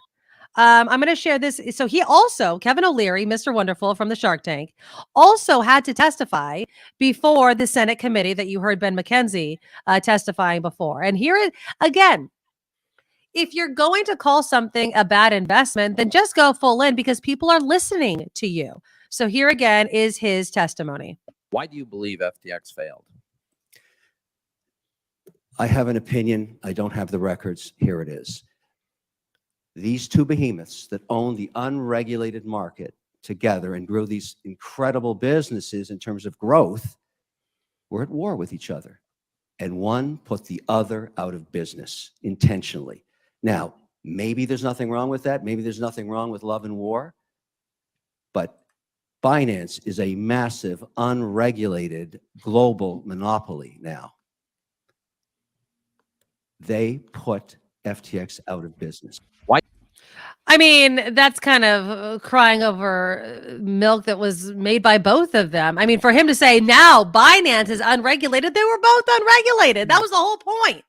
I'm going to share this. So he also, Kevin O'Leary, Mr. Wonderful from the Shark Tank, also had to testify before the Senate committee that you heard Ben McKenzie testifying before. And here again, if you're going to call something a bad investment, then just go full in, because people are listening to you. So here again is his testimony. Why do you believe FTX failed? I have an opinion. I don't have the records. Here it is. These two behemoths that own the unregulated market together and grew these incredible businesses in terms of growth were at war with each other. And one put the other out of business intentionally. Now, maybe there's nothing wrong with that. Maybe there's nothing wrong with love and war. But Binance is a massive, unregulated global monopoly now. They put FTX out of business. Why? I mean, that's kind of crying over milk that was made by both of them. I mean, for him to say now Binance is unregulated, they were both unregulated. That was the whole point.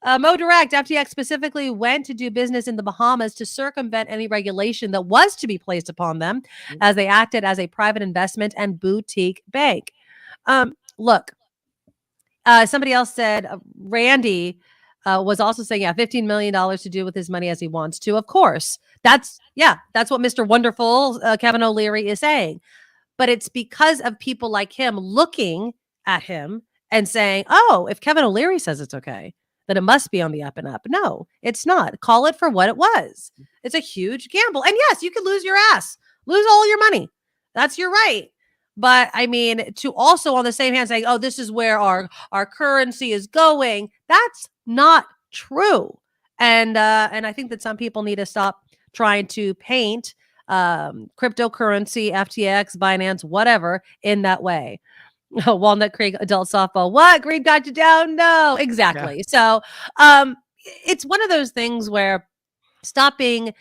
Mo Direct, FTX specifically went to do business in the Bahamas to circumvent any regulation that was to be placed upon them, as they acted as a private investment and boutique bank. Look, somebody else said, Randy was also saying, yeah, $15 million to do with his money as he wants to. Of course, that's what Mr. Wonderful, Kevin O'Leary is saying. But it's because of people like him looking at him and saying, oh, if Kevin O'Leary says it's okay, then it must be on the up and up. No, it's not. Call it for what it was. It's a huge gamble. And yes, you could lose your ass, lose all your money. That's your right. But I mean, to also on the same hand saying, oh, this is where our currency is going, that's not true. And I think that some people need to stop trying to paint cryptocurrency, FTX, Binance, whatever in that way. Walnut Creek adult softball. What? Green got you down? No, exactly. So it's one of those things where stop being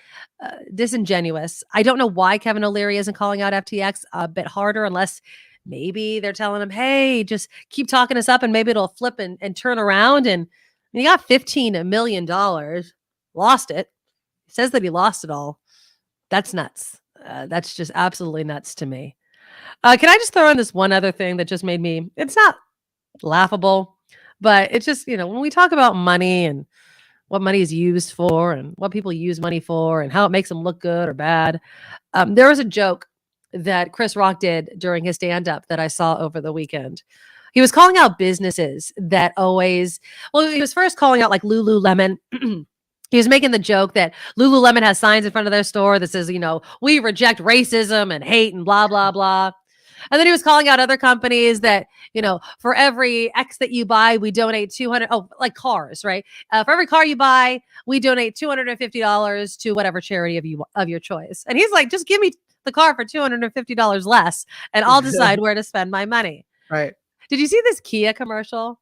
disingenuous. I don't know why Kevin O'Leary isn't calling out FTX a bit harder, unless maybe they're telling him, hey, just keep talking us up and maybe it'll flip and turn around. And he got $15 million, lost it. He says that he lost it all. That's nuts. That's just absolutely nuts to me. Can I just throw in this one other thing that just made me, it's not laughable, but it's just, when we talk about money and what money is used for and what people use money for and how it makes them look good or bad. There was a joke that Chris Rock did during his stand-up that I saw over the weekend. He was calling out businesses that always, he was first calling out like Lululemon. He was making the joke that Lululemon has signs in front of their store that says, we reject racism and hate and blah, blah, blah. And then he was calling out other companies that, for every X that you buy, we donate like cars, right? For every car you buy, we donate $250 to whatever charity of your choice. And he's like, just give me the car for $250 less and I'll decide where to spend my money. Right. Did you see this Kia commercial?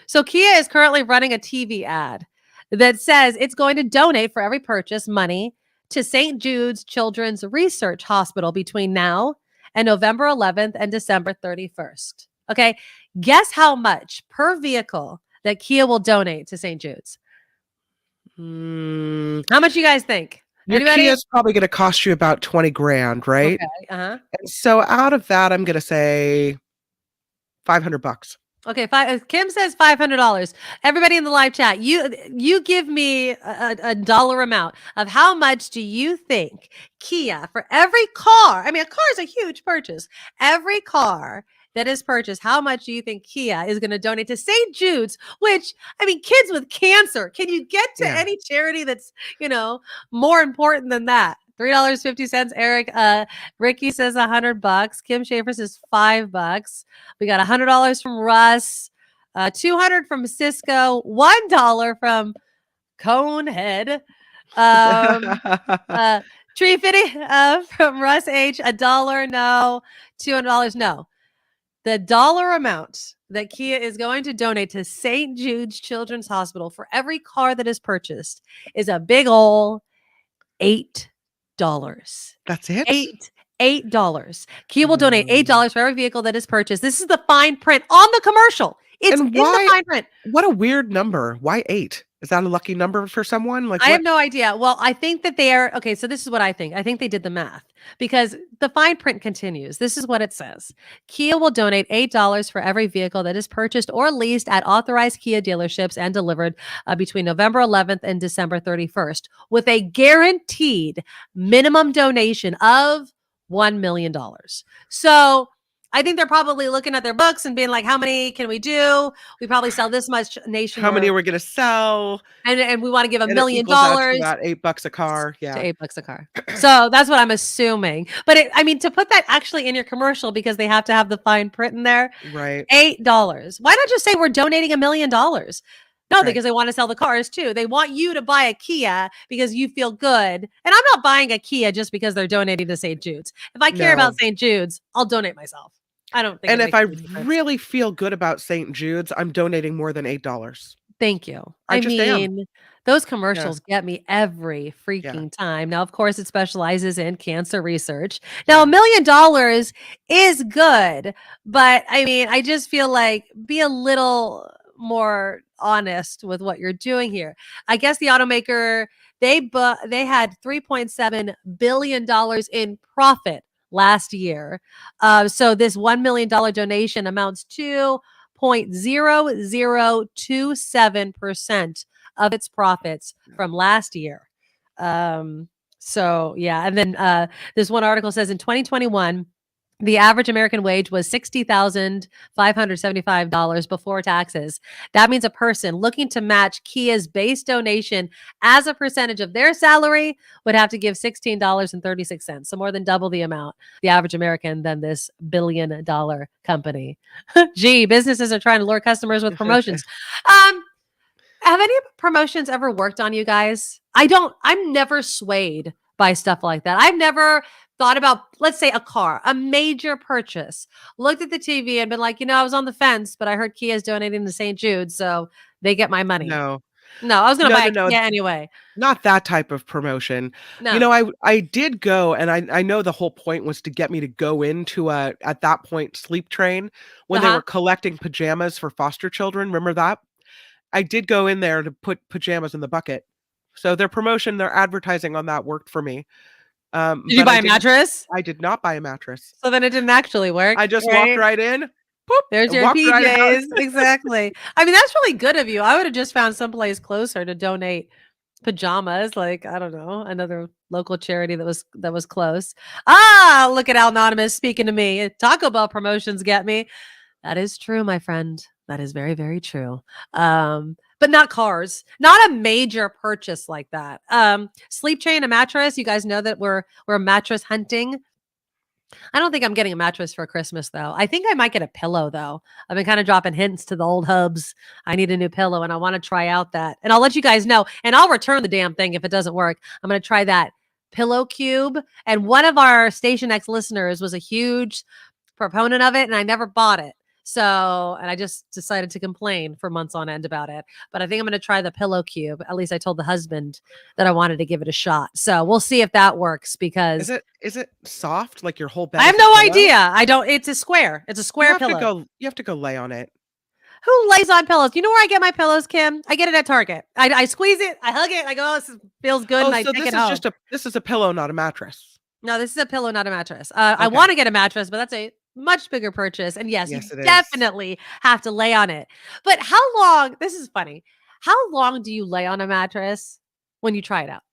So Kia is currently running a TV ad that says it's going to donate for every purchase money to St. Jude's Children's Research Hospital between now and November 11th and December 31st. Okay. Guess how much per vehicle that Kia will donate to St. Jude's? How much you guys think? Your Kia is probably going to cost you about $20,000, right? Okay. Uh-huh. And so out of that, I'm going to say $500. Okay, Kim says $500. Everybody in the live chat, you give me a dollar amount of how much do you think Kia, for every car, I mean, a car is a huge purchase. Every car that is purchased, how much do you think Kia is going to donate to St. Jude's, which, I mean, kids with cancer, can you get to any charity that's, more important than that? $3.50, Eric. Ricky says $100. Kim Schaefer says $5. We got $100 from Russ, $200 from Cisco, $1 from Conehead, Tree Fitty from Russ H, $1, no, $200, no. The dollar amount that Kia is going to donate to St. Jude's Children's Hospital for every car that is purchased is a big ol' $8. That's it? $8. Kia will donate $8 for every vehicle that is purchased. This is the fine print on the commercial. It's in the fine print. What a weird number. Why 8? Is that a lucky number for someone? Like, I have no idea. Well, I think that they are. Okay, so this is what I think. I think they did the math because the fine print continues. This is what it says. Kia will donate $8 for every vehicle that is purchased or leased at authorized Kia dealerships and delivered between November 11th and December 31st with a guaranteed minimum donation of $1 million. So I think they're probably looking at their books and being like, how many can we do? We probably sell this much nationwide. How many are we going to sell? And we want to give $1 million. About $8 a car. Yeah. To $8 a car. So that's what I'm assuming. But to put that actually in your commercial, because they have to have the fine print in there. Right. $8. Why not just say we're donating $1 million? No, because they want to sell the cars too. They want you to buy a Kia because you feel good. And I'm not buying a Kia just because they're donating to St. Jude's. If I care about St. Jude's, I'll donate myself. I don't think. And if I really feel good about St. Jude's, I'm donating more than $8. Thank you. I mean, those commercials get me every freaking time. Now, of course, it specializes in cancer research. Now, $1 million is good, but I mean, I just feel like be a little more honest with what you're doing here. I guess the automaker, they had $3.7 billion in profit last year. So this $1 million donation amounts to 0.0027% of its profits from last year. So yeah. And then this one article says in 2021, The average American wage was $60,575 before taxes. That means a person looking to match Kia's base donation as a percentage of their salary would have to give $16.36, so more than double the amount the average American than this billion-dollar company. Gee, businesses are trying to lure customers with promotions. Have any promotions ever worked on you guys? I'm never swayed by stuff like that. I've never thought about, let's say, a car, a major purchase, looked at the TV and been like, I was on the fence, but I heard Kia's donating to St. Jude, so they get my money. No, I was going to buy a no. Kia anyway. Not that type of promotion. No. I did go, and I know the whole point was to get me to go into at that point, Sleep Train, when they were collecting pajamas for foster children. Remember that? I did go in there to put pajamas in the bucket. So their promotion, their advertising on that worked for me. Did you buy a mattress? I did not buy a mattress. So then it didn't actually work. I just walked right in. Poop, there's your PJs. Right exactly. I mean, that's really good of you. I would have just found someplace closer to donate pajamas, like, I don't know, another local charity that was close. Look at Anonymous speaking to me. Taco Bell promotions get me. That is true, my friend. That is very, very true. But not cars, not a major purchase like that. Sleep Train, a mattress. You guys know that we're mattress hunting. I don't think I'm getting a mattress for Christmas, though. I think I might get a pillow, though. I've been kind of dropping hints to the old hubs. I need a new pillow, and I want to try out that. And I'll let you guys know, and I'll return the damn thing if it doesn't work. I'm going to try that pillow cube. And one of our Station X listeners was a huge proponent of it, and I never bought it. So, and I just decided to complain for months on end about it. But I think I'm going to try the pillow cube. At least I told the husband that I wanted to give it a shot. So we'll see if that works, because is it soft like your whole bed? I have no idea. It's a square. It's a square pillow. You have to go lay on it. Who lays on pillows? You know where I get my pillows, Kim? I get it at Target. I squeeze it, I hug it, I go, this feels good, and I take it home. This is a pillow, not a mattress. No, this is a pillow, not a mattress. I want to get a mattress, but that's a much bigger purchase. And yes, you definitely have to lay on it. But how long, this is funny, how long do you lay on a mattress when you try it out?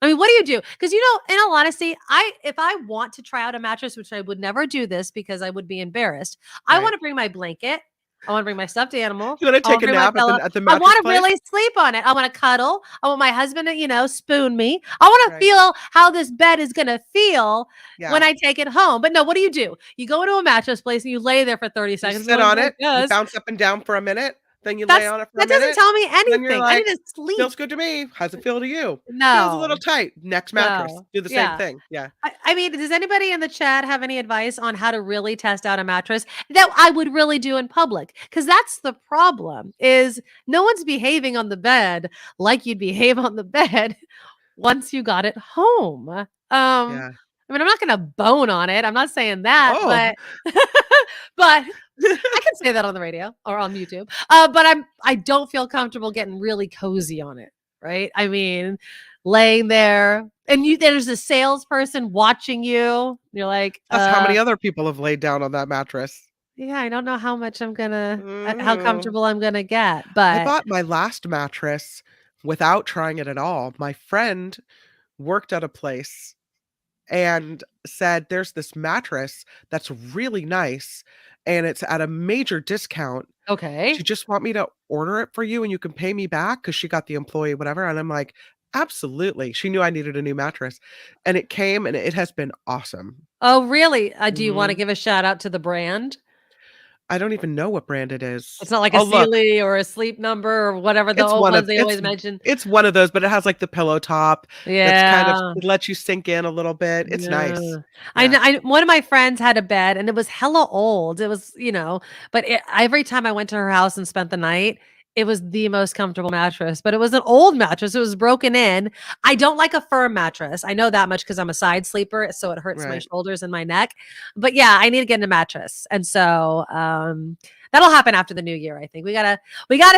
I mean, what do you do? Because, in all honesty, if I want to try out a mattress, which I would never do this because I would be embarrassed, I want to bring my blanket. I want to bring my stuffed animal. You want to take a nap at the mattress I want to place? really sleep on it. I want to cuddle. I want my husband to, spoon me. I want to feel how this bed is going to feel when I take it home. But no, what do? You go into a mattress place and you lay there for 30 seconds. You sit on it. You bounce up and down for a minute. Then you lay on it for a minute. That doesn't tell me anything. Like, I need to sleep. Feels good to me. How's it feel to you? No. Feels a little tight. Next mattress. Do the same thing. Yeah. I mean, does anybody in the chat have any advice on how to really test out a mattress that I would really do in public? Because that's the problem, is no one's behaving on the bed like you'd behave on the bed once you got it home. I mean, I'm not going to bone on it. I'm not saying that, but I can say that on the radio or on YouTube. But I don't feel comfortable getting really cozy on it. Right. I mean, laying there and there's a salesperson watching you. You're like, that's how many other people have laid down on that mattress. Yeah. I don't know how much how comfortable I'm going to get, but I bought my last mattress without trying it at all. My friend worked at a place and said, there's this mattress that's really nice and it's at a major discount. Okay. Do you just want me to order it for you and you can pay me back? Because she got the employee, whatever. And I'm like, absolutely. She knew I needed a new mattress. And it came and it has been awesome. Oh, really? Do you want to give a shout out to the brand? I don't even know what brand it is. It's not like a Sealy or a Sleep Number or whatever the old ones they always mention. It's one of those, but it has like the pillow top. Yeah. It lets you sink in a little bit. It's nice. Yeah. One of my friends had a bed and it was hella old. It was, but every time I went to her house and spent the night, it was the most comfortable mattress, but it was an old mattress. It was broken in. I don't like a firm mattress. I know that much because I'm a side sleeper, so it hurts my shoulders and my neck. But yeah, I need to get in a mattress. And so that'll happen after the new year, I think. We gotta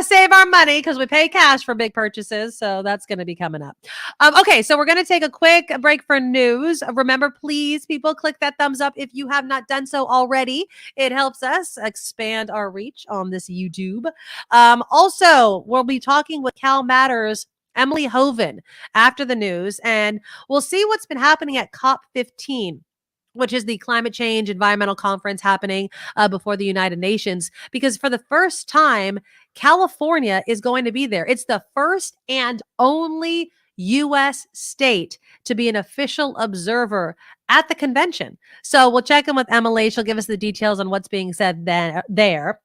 save our money because we pay cash for big purchases. So that's gonna be coming up. Okay, so we're gonna take a quick break for news. Remember, please, people, click that thumbs up if you have not done so already. It helps us expand our reach on this YouTube. Also, we'll be talking with CalMatters Emily Hoeven after the news, and we'll see what's been happening at COP15. which is the climate change environmental conference happening before the United Nations, because for the first time, California is going to be there. It's the first and only U.S. state to be an official observer at the convention. So we'll check in with Emily. She'll give us the details on what's being said there.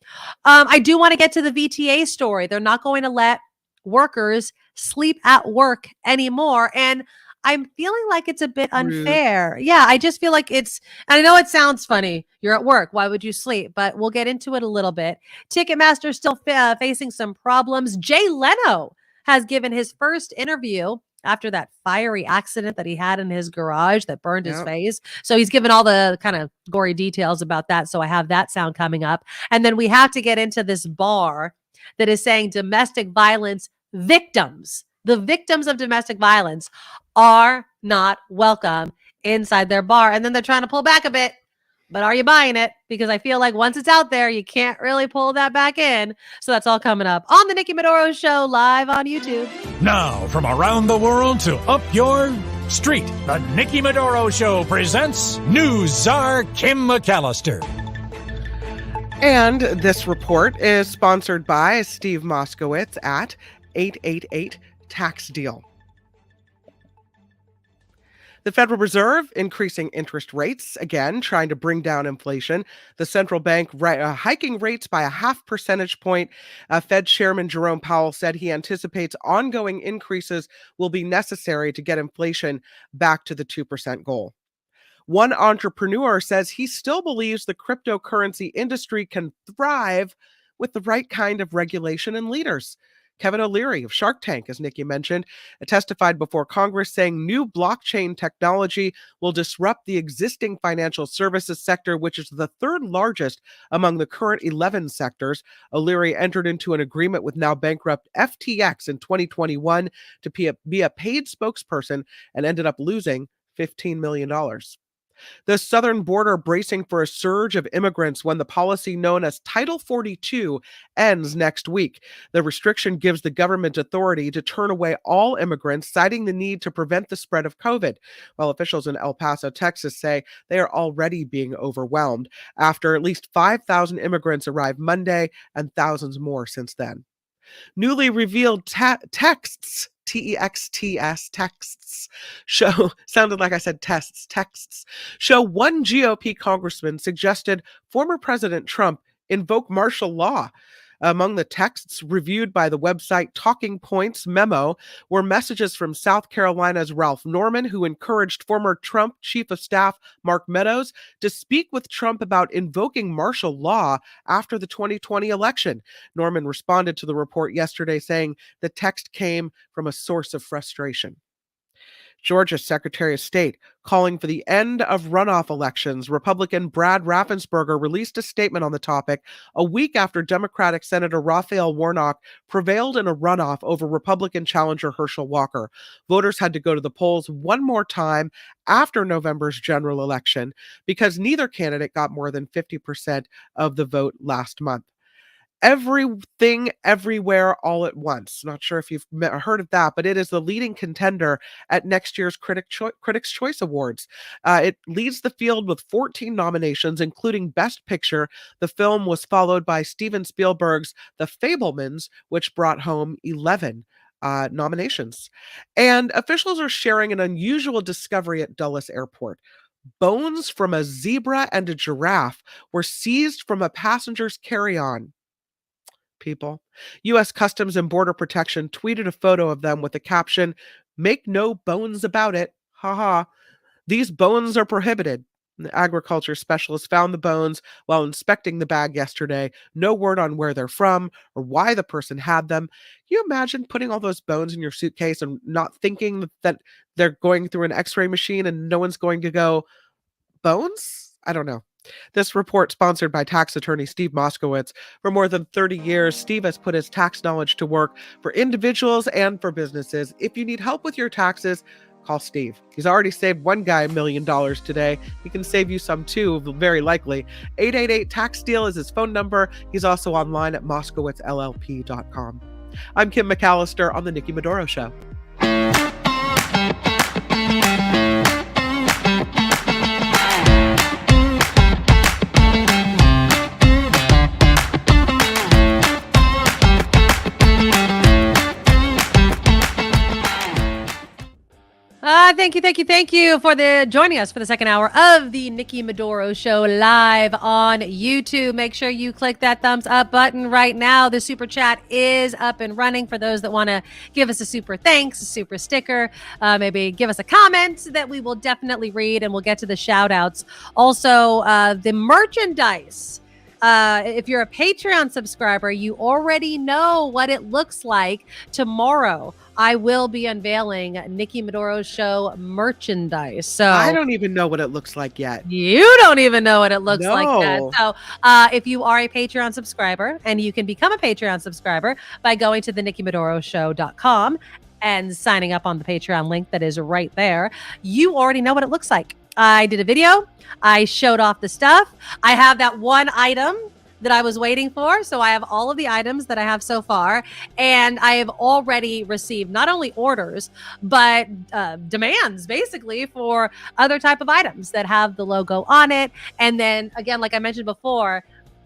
I do want to get to the VTA story. They're not going to let workers sleep at work anymore. And I'm feeling like it's a bit unfair. Yeah, I just feel like and I know it sounds funny. You're at work. Why would you sleep? But we'll get into it a little bit. Ticketmaster still facing some problems. Jay Leno has given his first interview after that fiery accident that he had in his garage that burned his face. So he's given all the kind of gory details about that. So I have that sound coming up. And then we have to get into this bar that is saying domestic violence victims, the victims of domestic violence, are not welcome inside their bar. And then they're trying to pull back a bit. But are you buying it? Because I feel like once it's out there, you can't really pull that back in. So that's all coming up on the Nikki Medoro Show, live on YouTube. Now, from around the world to up your street, the Nikki Medoro Show presents News Czar Kim McAllister. And this report is sponsored by Steve Moskowitz at 888 Tax Deal. The Federal Reserve increasing interest rates, again, trying to bring down inflation. The central bank hiking rates by a 0.5 percentage point. Fed Chairman Jerome Powell said he anticipates ongoing increases will be necessary to get inflation back to the 2% goal. One entrepreneur says he still believes the cryptocurrency industry can thrive with the right kind of regulation and leaders. Kevin O'Leary of Shark Tank, as Nikki mentioned, testified before Congress saying new blockchain technology will disrupt the existing financial services sector, which is the third largest among the current 11 sectors. O'Leary entered into an agreement with now bankrupt FTX in 2021 to be a paid spokesperson and ended up losing $15 million. The southern border bracing for a surge of immigrants when the policy known as Title 42 ends next week. The restriction gives the government authority to turn away all immigrants, citing the need to prevent the spread of COVID, while officials in El Paso, Texas say they are already being overwhelmed after at least 5,000 immigrants arrived Monday and thousands more since then. Newly revealed texts, T-E-X-T-S, texts, sounded like I said texts, show one GOP congressman suggested former President Trump invoke martial law. Among the texts reviewed by the website Talking Points Memo were messages from South Carolina's Ralph Norman, who encouraged former Trump Chief of Staff Mark Meadows to speak with Trump about invoking martial law after the 2020 election. Norman responded to the report yesterday saying the text came from a source of frustration. Georgia's Secretary of State calling for the end of runoff elections. Republican Brad Raffensperger released a statement on the topic a week after Democratic Senator Raphael Warnock prevailed in a runoff over Republican challenger Herschel Walker. Voters had to go to the polls one more time after November's general election because neither candidate got more than 50% of the vote last month. Everything, Everywhere, All at Once. Not sure if you've heard of that, but it is the leading contender at next year's Critics' Choice Awards. It leads the field with 14 nominations, including Best Picture. The film was followed by Steven Spielberg's The Fabelmans, which brought home 11 nominations. And officials are sharing an unusual discovery at Dulles Airport. Bones from a zebra and a giraffe were seized from a passenger's carry-on. People. U.S. Customs and Border Protection tweeted a photo of them with the caption, "Make no bones about it. Haha. These bones are prohibited." The agriculture specialist found the bones while inspecting the bag yesterday. No word on where they're from or why the person had them. Can you imagine putting all those bones in your suitcase and not thinking that they're going through an x-ray machine and no one's going to go, bones? I don't know. This report sponsored by tax attorney Steve Moskowitz. For more than 30 years, Steve has put his tax knowledge to work for individuals and for businesses. If you need help with your taxes, call Steve. He's already saved one guy $1 million today. He can save you some too, very likely. 888 Tax Deal is his phone number. He's also online at moskowitzllp.com. I'm Kim McAllister on the Nikki Medoro Show. Thank you for joining us for the second hour of the Nikki Medoro Show live on YouTube. Make sure you click that thumbs up button right now. The super chat is up and running for those that want to give us a super thanks, a super sticker, maybe give us a comment that we will definitely read, and we'll get to the shout outs. Also, the merchandise. If you're a Patreon subscriber, you already know what it looks like. Tomorrow, I will be unveiling Nikki Medoro Show merchandise. So I don't even know what it looks like yet. You don't even know what it looks like yet. So if you are a Patreon subscriber, and you can become a Patreon subscriber by going to the NikkiMedoroShow.com and signing up on the Patreon link that is right there, you already know what it looks like. I did a video. I showed off the stuff. I have that one item that I was waiting for. So I have all of the items that I have so far. And I have already received not only orders, but demands basically for other type of items that have the logo on it. And then again, like I mentioned before,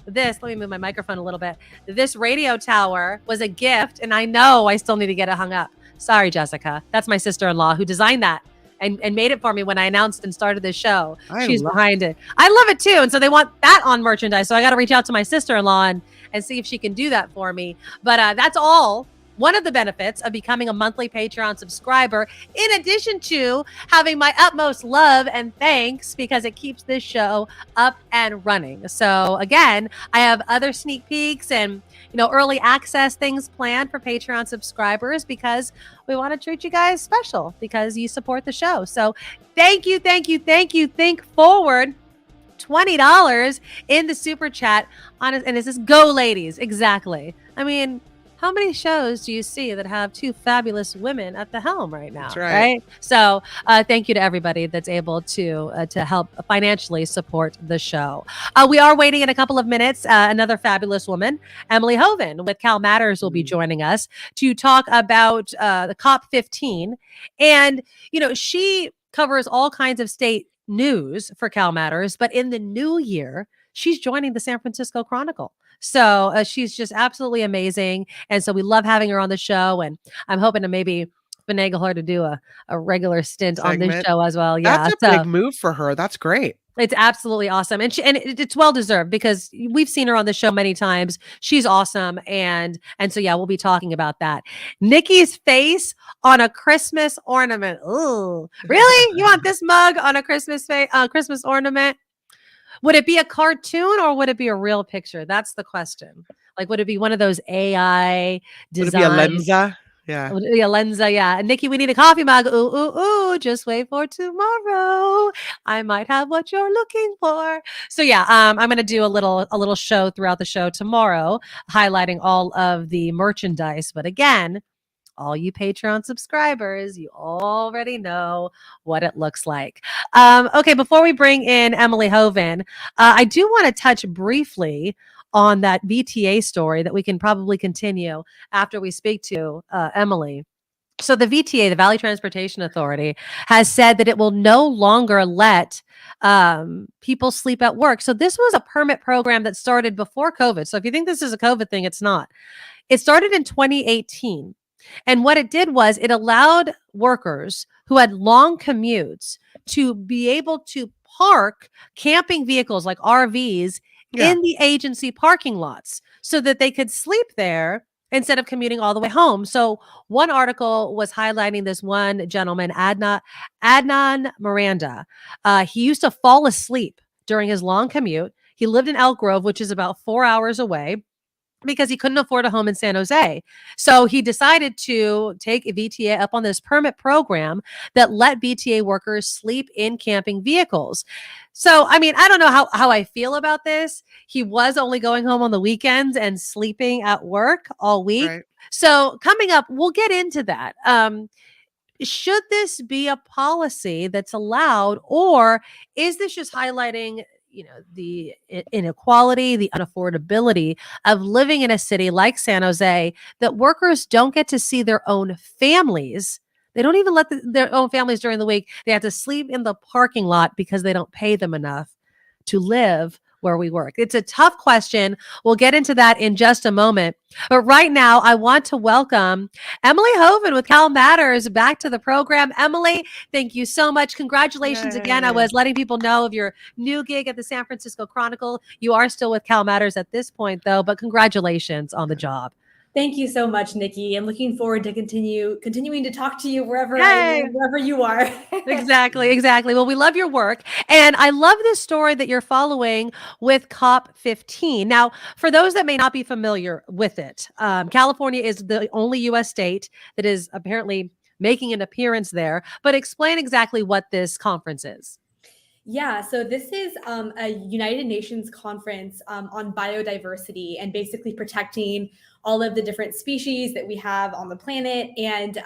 let me move my microphone a little bit. This radio tower was a gift, and I know I still need to get it hung up. Sorry, Jessica. That's my sister-in-law who designed that and made it for me when I announced and started this show. She's behind it. I love it too. And so they want that on merchandise. So I got to reach out to my sister-in-law and see if she can do that for me. But that's all. One of the benefits of becoming a monthly Patreon subscriber, in addition to having my utmost love and thanks, because it keeps this show up and running. So again, I have other sneak peeks and early access things planned for Patreon subscribers, because we want to treat you guys special because you support the show. So thank you. Think forward. $20 in the super chat. And this is go ladies. Exactly. I mean, how many shows do you see that have two fabulous women at the helm right now? That's right. So thank you to everybody that's able to help financially support the show. We are waiting in a couple of minutes. Another fabulous woman, Emily Hoeven with CalMatters, will be joining us to talk about the COP15. And, she covers all kinds of state news for CalMatters, but in the new year, she's joining the San Francisco Chronicle. So she's just absolutely amazing. And so we love having her on the show. And I'm hoping to maybe finagle her to do a regular stint on this show as well. Yeah, that's a big move for her. That's great. It's absolutely awesome. And it's well-deserved, because we've seen her on the show many times. She's awesome. And so, yeah, we'll be talking about that. Nikki's face on a Christmas ornament. Ooh, really? You want this mug on a Christmas ornament? Would it be a cartoon or would it be a real picture? That's the question. Like, would it be one of those AI designs? Would it be a Lenza? Yeah. Would it be a Lenza? Yeah. Nikki, we need a coffee mug. Ooh. Just wait for tomorrow. I might have what you're looking for. So yeah, I'm going to do a little show throughout the show tomorrow, highlighting all of the merchandise. But again, all you Patreon subscribers, you already know what it looks like. Okay, before we bring in Emily Hoeven, I do want to touch briefly on that VTA story that we can probably continue after we speak to Emily. So the VTA, the Valley Transportation Authority, has said that it will no longer let people sleep at work. So this was a permit program that started before COVID. So if you think this is a COVID thing, it's not. It started in 2018. And what it did was it allowed workers who had long commutes to be able to park camping vehicles like RVs in the agency parking lots so that they could sleep there instead of commuting all the way home. So one article was highlighting this one gentleman, Adnan Miranda. He used to fall asleep during his long commute. He lived in Elk Grove, which is about 4 hours away, because he couldn't afford a home in San Jose. So he decided to take a VTA up on this permit program that let VTA workers sleep in camping vehicles. So, I mean, I don't know how I feel about this. He was only going home on the weekends and sleeping at work all week. Right. So coming up, we'll get into that. Should this be a policy that's allowed, or is this just highlighting the inequality, the unaffordability of living in a city like San Jose, that workers don't get to see their own families? They don't even let their own families during the week. They have to sleep in the parking lot because they don't pay them enough to live where we work? It's a tough question. We'll get into that in just a moment. But right now, I want to welcome Emily Hoeven with CalMatters back to the program. Emily, thank you so much. Congratulations again. I was letting people know of your new gig at the San Francisco Chronicle. You are still with CalMatters at this point, though, but congratulations on the job. Thank you so much, Nikki. I'm looking forward to continuing to talk to you wherever wherever you are. Exactly. Well, we love your work. And I love this story that you're following with COP15. Now, for those that may not be familiar with it, California is the only U.S. state that is apparently making an appearance there. But explain exactly what this conference is. Yeah, so this is a United Nations conference on biodiversity and basically protecting all of the different species that we have on the planet. And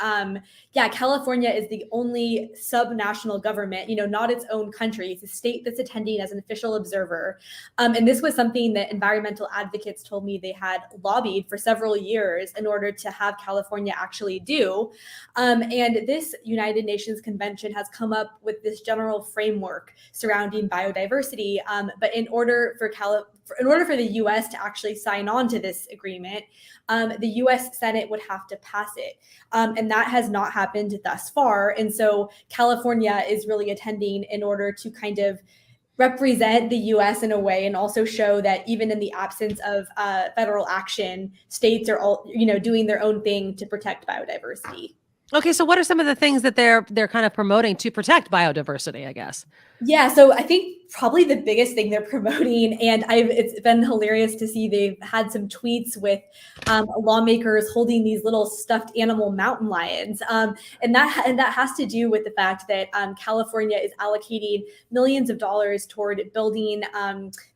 California is the only subnational government, not its own country. It's a state that's attending as an official observer. And this was something that environmental advocates told me they had lobbied for several years in order to have California actually do. And this United Nations convention has come up with this general framework surrounding biodiversity. But in order for the U.S. to actually sign on to this agreement, the U.S. Senate would have to pass it. And that has not happened thus far. And so California is really attending in order to kind of represent the U.S. in a way and also show that even in the absence of federal action, states are all, doing their own thing to protect biodiversity. Okay, so what are some of the things that they're kind of promoting to protect biodiversity, I guess? Yeah, so I think probably the biggest thing they're promoting, and it's been hilarious to see they've had some tweets with lawmakers holding these little stuffed animal mountain lions, and that has to do with the fact that California is allocating millions of dollars toward building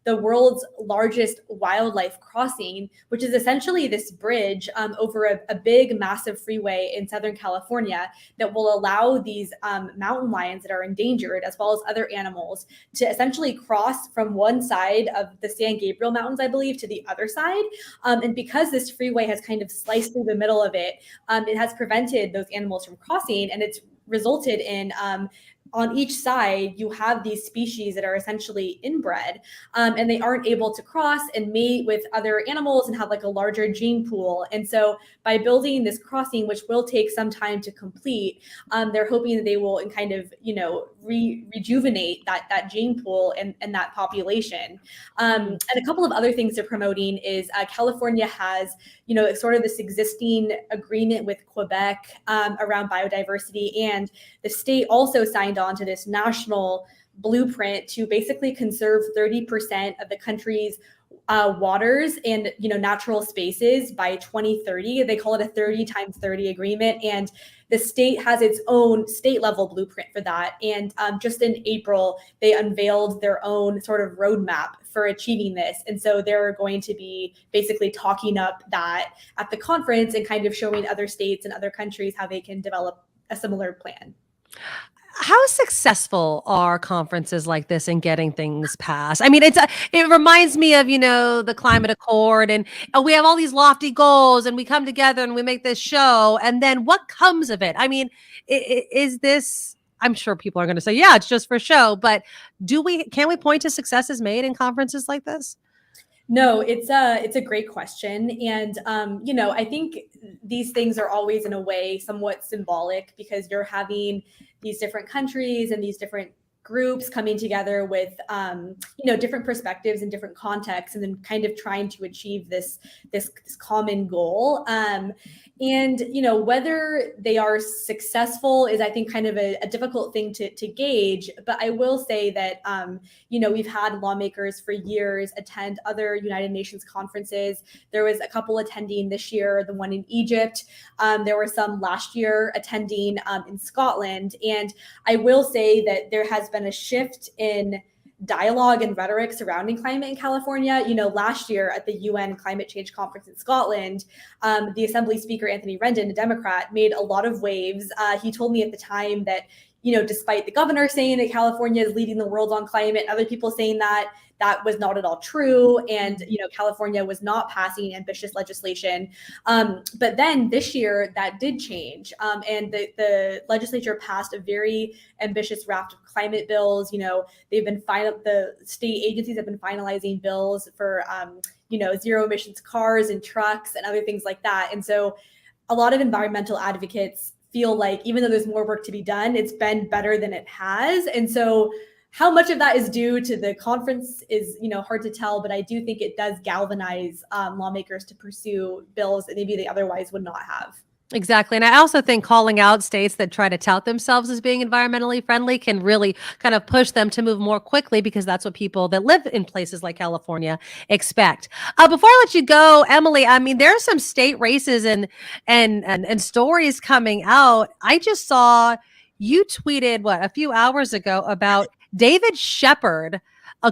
the world's largest wildlife crossing, which is essentially this bridge over a big, massive freeway in Southern California that will allow these mountain lions that are endangered, as well as other animals, to essentially cross from one side of the San Gabriel Mountains, I believe, to the other side. And because this freeway has kind of sliced through the middle of it, it has prevented those animals from crossing, and it's resulted in on each side, you have these species that are essentially inbred, and they aren't able to cross and mate with other animals and have like a larger gene pool. And so by building this crossing, which will take some time to complete, they're hoping that they will kind of, rejuvenate that gene pool and that population. And a couple of other things they're promoting is California has, sort of this existing agreement with Quebec around biodiversity, and the state also signed on to this national blueprint to basically conserve 30% of the country's waters and natural spaces by 2030. They call it a 30 times 30 agreement, and the state has its own state level blueprint for that. And just in April, they unveiled their own sort of roadmap for achieving this. And so they're going to be basically talking up that at the conference and kind of showing other states and other countries how they can develop a similar plan. How successful are conferences like this in getting things passed? I mean, it reminds me of, the climate accord, and we have all these lofty goals and we come together and we make this show. And then what comes of it? I mean, is this, I'm sure people are going to say, yeah, it's just for show, but can we point to successes made in conferences like this? No, it's a great question. And, I think these things are always in a way somewhat symbolic, because you're having these different countries and these different groups coming together with, different perspectives and different contexts, and then kind of trying to achieve this common goal. And, whether they are successful is, I think, kind of a difficult thing to gauge. But I will say that, we've had lawmakers for years attend other United Nations conferences. There was a couple attending this year, the one in Egypt. There were some last year attending in Scotland. And I will say that there has been a shift in dialogue and rhetoric surrounding climate in California. Last year at the UN Climate Change Conference in Scotland, the Assembly Speaker, Anthony Rendon, a Democrat, made a lot of waves. He told me at the time that despite the governor saying that California is leading the world on climate, other people saying that was not at all true. And, California was not passing ambitious legislation. But then this year that did change. And the legislature passed a very ambitious raft of climate bills. They've been the state agencies have been finalizing bills for, zero emissions cars and trucks and other things like that. And so a lot of environmental advocates feel like even though there's more work to be done, it's been better than it has. And so how much of that is due to the conference is, hard to tell, but I do think it does galvanize lawmakers to pursue bills that maybe they otherwise would not have. Exactly. And I also think calling out states that try to tout themselves as being environmentally friendly can really kind of push them to move more quickly, because that's what people that live in places like California expect. Before I let you go, Emily, I mean, there are some state races and stories coming out. I just saw you tweeted a few hours ago about David Shepard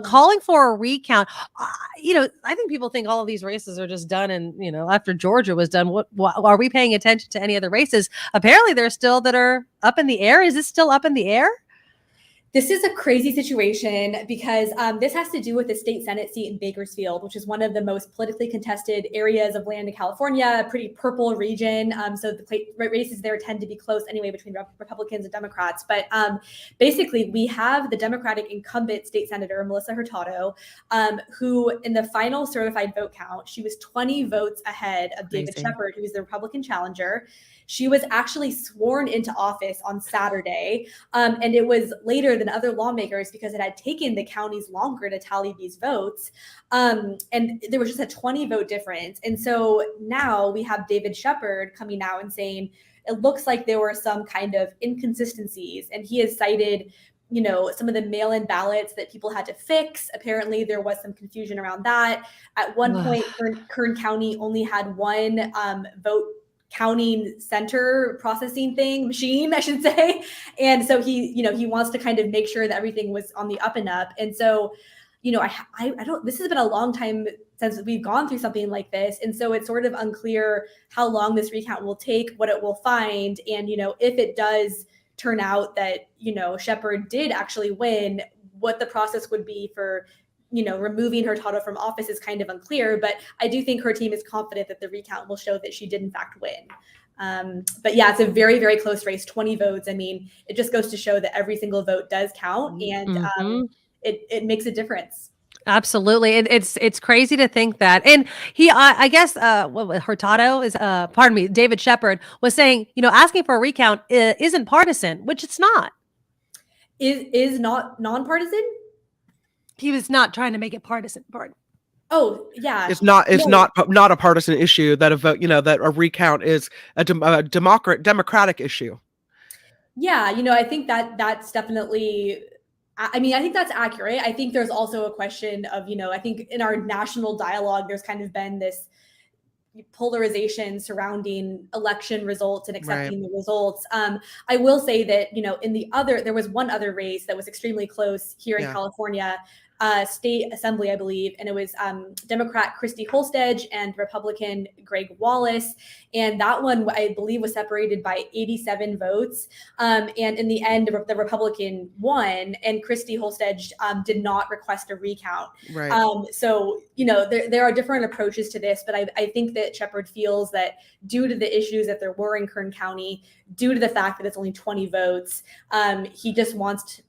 calling for a recount. I think people think all of these races are just done. And, after Georgia was done, what are we paying attention to any other races? Apparently there's still that are up in the air. Is this still up in the air? This is a crazy situation because this has to do with the state Senate seat in Bakersfield, which is one of the most politically contested areas of land in California, a pretty purple region. So the races there tend to be close anyway between Republicans and Democrats. But basically, we have the Democratic incumbent state senator, Melissa Hurtado, who in the final certified vote count, she was 20 votes ahead of David Shepard, who is the Republican challenger. She was actually sworn into office on Saturday, and it was later than other lawmakers because it had taken the counties longer to tally these votes, and there was just a 20 vote difference. And so now we have David Shepard coming out and saying it looks like there were some kind of inconsistencies, and he has cited some of the mail-in ballots that people had to fix. Apparently there was some confusion around that. At one point, Kern County only had one vote counting center processing machine, I should say. And so he wants to kind of make sure that everything was on the up and up. And so, this has been a long time since we've gone through something like this. And so it's sort of unclear how long this recount will take, what it will find. And, if it does turn out that, Shepard did actually win, what the process would be for removing Hurtado from office is kind of unclear, but I do think her team is confident that the recount will show that she did in fact win. But yeah, it's a very, very close race, 20 votes. I mean, it just goes to show that every single vote does count, and it makes a difference. Absolutely. It's crazy to think that. And he, I guess, Hurtado is, David Shepard was saying, asking for a recount isn't partisan, which it's not. Is not nonpartisan? He was not trying to make it partisan. Oh yeah, it's not a partisan issue that a vote, that a recount is a democratic issue. Yeah, I think that's definitely. I mean, I think that's accurate. I think there's also a question of, I think in our national dialogue, there's kind of been this polarization surrounding election results and accepting the results. I will say that, there was one other race that was extremely close here in California, state assembly, I believe. And it was Democrat Christy Holstedge and Republican Greg Wallace. And that one, I believe, was separated by 87 votes. And in the end, the Republican won, and Christy Holstedge did not request a recount. Right. So, there are different approaches to this, but I think that Shepard feels that due to the issues that there were in Kern County, due to the fact that it's only 20 votes, he just wants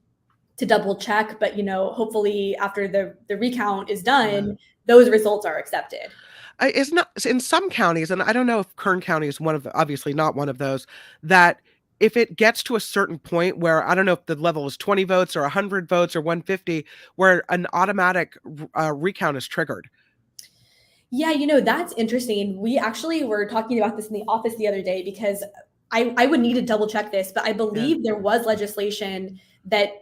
to double check, but hopefully after the recount is done, those results are accepted. It's not in some counties, and I don't know if Kern County is obviously not one of those, that if it gets to a certain point where, I don't know if the level is 20 votes or 100 votes or 150, where an automatic recount is triggered. Yeah, that's interesting. We actually were talking about this in the office the other day because I would need to double check this, but I believe there was legislation that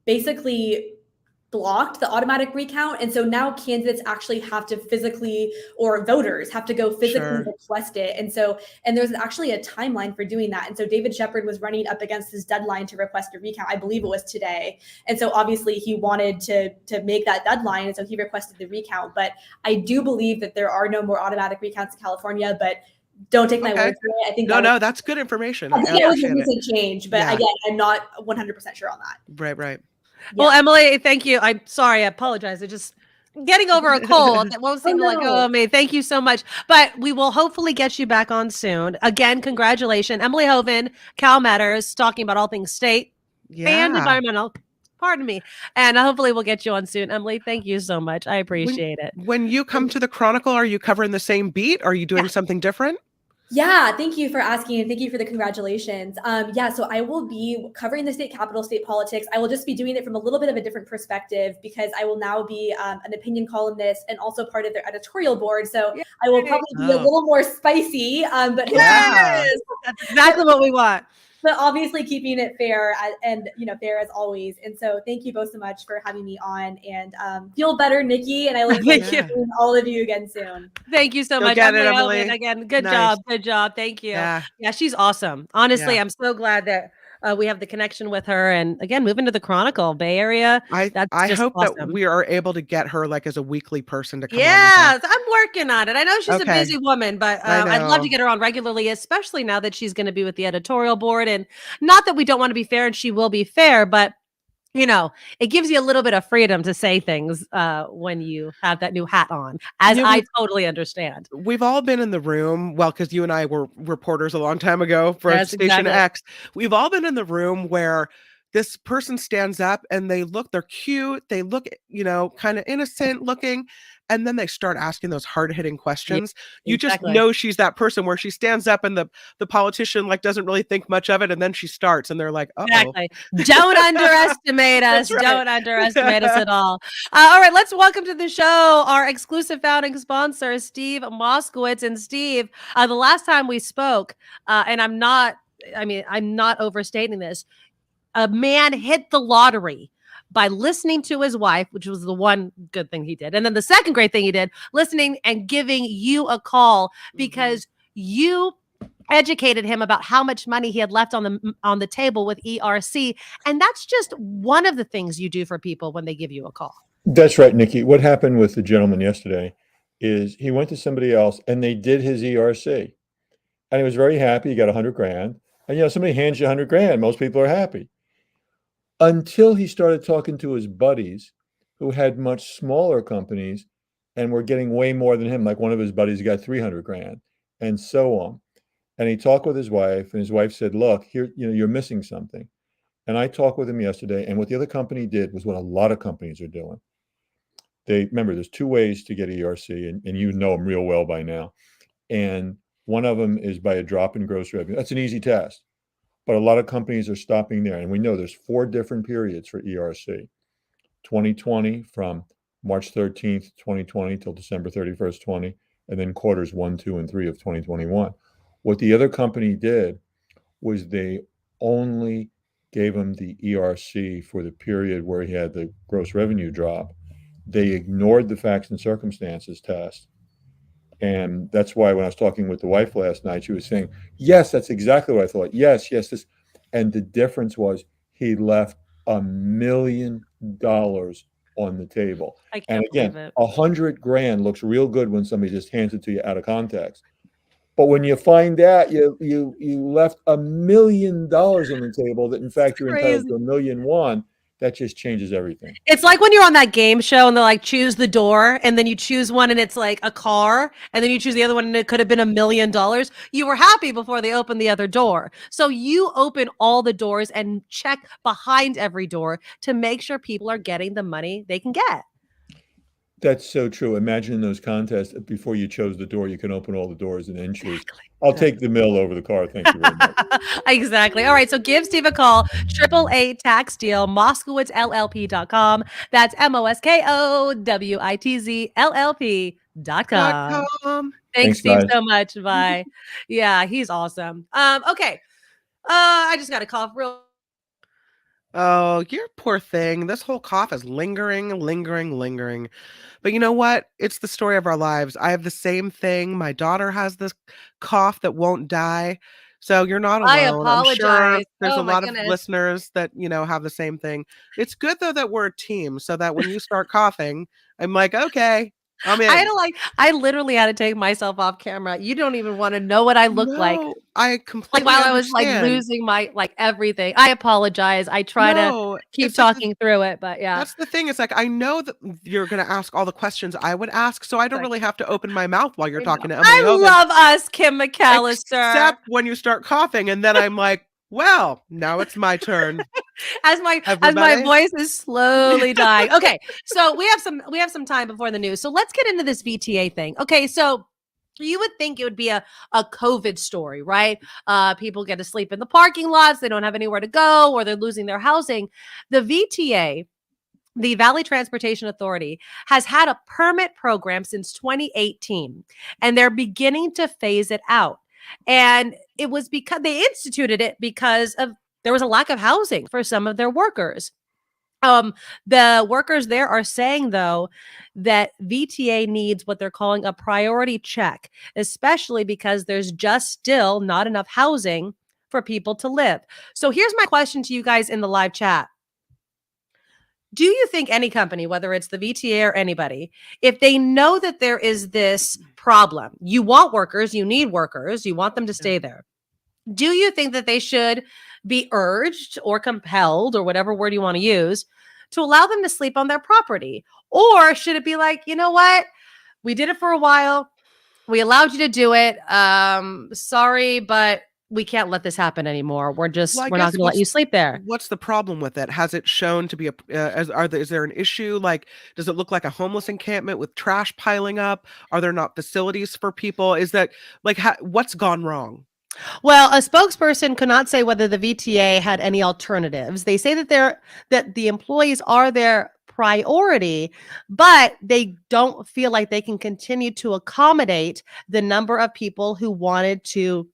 basically blocked the automatic recount. And so now candidates actually have to physically, or voters have to go physically request it. And there's actually a timeline for doing that. And so David Shepard was running up against his deadline to request a recount. I believe it was today. And so obviously he wanted to make that deadline. And so he requested the recount. But I do believe that there are no more automatic recounts in California, but don't take my word for it. I think no, that's good information. I think it was a recent change, but Yeah. again, I'm not 100% sure on that. Right. Well, Emily, thank you. I'm sorry. I apologize. I just getting over a cold that won't seem to let go of me. Thank you so much. But we will hopefully get you back on soon. Again, congratulations. Emily Hoeven, CalMatters, talking about all things state and environmental. Pardon me. And hopefully we'll get you on soon. Emily, thank you so much. I appreciate it. When you come to the Chronicle, are you covering the same beat? Are you doing something different? Yeah, thank you for asking and thank you for the congratulations. So I will be covering the state capitol, state politics. I will just be doing it from a little bit of a different perspective because I will now be an opinion columnist and also part of their editorial board. So I will probably be a little more spicy, but yes, that's exactly what we want. But obviously keeping it fair and fair as always. And so thank you both so much for having me on and feel better, Nikki. And I look forward to seeing all of you again soon. Thank you so much, Emily. Again, good job. Thank you. Yeah, she's awesome. Honestly, I'm so glad that we have the connection with her. And again, moving to the Chronicle, Bay Area. I hope that we are able to get her like as a weekly person to come on. Yeah, I'm working on it. I know she's a busy woman, but I'd love to get her on regularly, especially now that she's going to be with the editorial board. And not that we don't want to be fair, and she will be fair, but it gives you a little bit of freedom to say things when you have that new hat on, as I totally understand. We've all been in the room, because you and I were reporters a long time ago for Station X. We've all been in the room where this person stands up and they're cute, they look, kind of innocent looking, and then they start asking those hard-hitting questions. You just know she's that person where she stands up and the politician doesn't really think much of it, and then she starts and they're like, oh. Exactly. Don't underestimate us. Right. Don't underestimate us at all. All right, let's welcome to the show our exclusive founding sponsor, Steve Moskowitz. And Steve, the last time we spoke, and I'm not overstating this, a man hit the lottery by listening to his wife, which was the one good thing he did. And then the second great thing he did, listening and giving you a call because you educated him about how much money he had left on the table with ERC. And that's just one of the things you do for people when they give you a call. That's right, Nikki. What happened with the gentleman yesterday is he went to somebody else and they did his ERC. And he was very happy. He got $100,000. And somebody hands you $100,000. Most people are happy. Until he started talking to his buddies who had much smaller companies and were getting way more than him. Like one of his buddies got $300,000 and so on. And he talked with his wife and his wife said, look, here, you're missing something. And I talked with him yesterday. And what the other company did was what a lot of companies are doing. Remember, there's two ways to get ERC and you know them real well by now. And one of them is by a drop in gross revenue. That's an easy test. But a lot of companies are stopping there. And we know there's 4 different periods for ERC. 2020 from March 13th, 2020 till December 31st, 20, and then quarters 1, 2, and 3 of 2021. What the other company did was they only gave him the ERC for the period where he had the gross revenue drop. They ignored the facts and circumstances test. And that's why when I was talking with the wife last night, she was saying, yes, that's exactly what I thought. Yes, this. And the difference was he left $1 million on the table. And again, $100,000 looks real good when somebody just hands it to you out of context. But when you find out you left $1 million on the table, that in fact you're entitled to $1.1 million, that just changes everything. It's like when you're on that game show and they're like, choose the door, and then you choose one and it's like a car, and then you choose the other one and it could have been $1 million. You were happy before they opened the other door. So you open all the doors and check behind every door to make sure people are getting the money they can get. That's so true. Imagine those contests. Before you chose the door, you can open all the doors and then choose. I'll take the mill over the car. Thank you very much. Exactly. All right. So give Steve a call. 888 tax deal. MoskowitzLLP.com. That's MoskowitzzLLP.com. Thanks, Steve, guys. so much. Bye. Yeah, he's awesome. Okay. I just got a cough real. Oh, your poor thing. This whole cough is lingering. But you know what? It's the story of our lives. I have the same thing. My daughter has this cough that won't die. So you're not alone. I apologize. I'm sure there's Oh, a my lot goodness. of listeners that, have the same thing. It's good, though, that we're a team so that when you start coughing, I'm like, okay. I mean, I literally had to take myself off camera. You don't even want to know what I look like. I completely while I was like understand. losing my everything. I apologize. I try to keep talking through it, but yeah. That's the thing. It's like I know that you're going to ask all the questions I would ask, so I don't really have to open my mouth while you're talking to Emily I Hoeven. love us, Kim McAllister. Except when you start coughing, and then I'm like, well, now it's my turn. as my voice is slowly dying. Okay, so we have some time before the news. So let's get into this VTA thing. Okay, so you would think it would be a COVID story, right? People get to sleep in the parking lots. They don't have anywhere to go, or they're losing their housing. The VTA, the Valley Transportation Authority, has had a permit program since 2018, and they're beginning to phase it out. And it was because they instituted it because there was a lack of housing for some of their workers. The workers there are saying, though, that VTA needs what they're calling a priority check, especially because there's just still not enough housing for people to live. So here's my question to you guys in the live chat. Do you think any company, whether it's the VTA or anybody, if they know that there is this problem, you want workers, you need workers, you want them to stay there, do you think that they should be urged or compelled, or whatever word you want to use, to allow them to sleep on their property? Or should it be like, you know what? We did it for a while. We allowed you to do it. Sorry, but we can't let this happen anymore. We're not going to let you sleep there. What's the problem with it? Has it shown to be is there an issue? Like, does it look like a homeless encampment with trash piling up? Are there not facilities for people? Is that like, what's gone wrong? Well, a spokesperson could not say whether the VTA had any alternatives. They say that the employees are their priority, but they don't feel like they can continue to accommodate the number of people who wanted to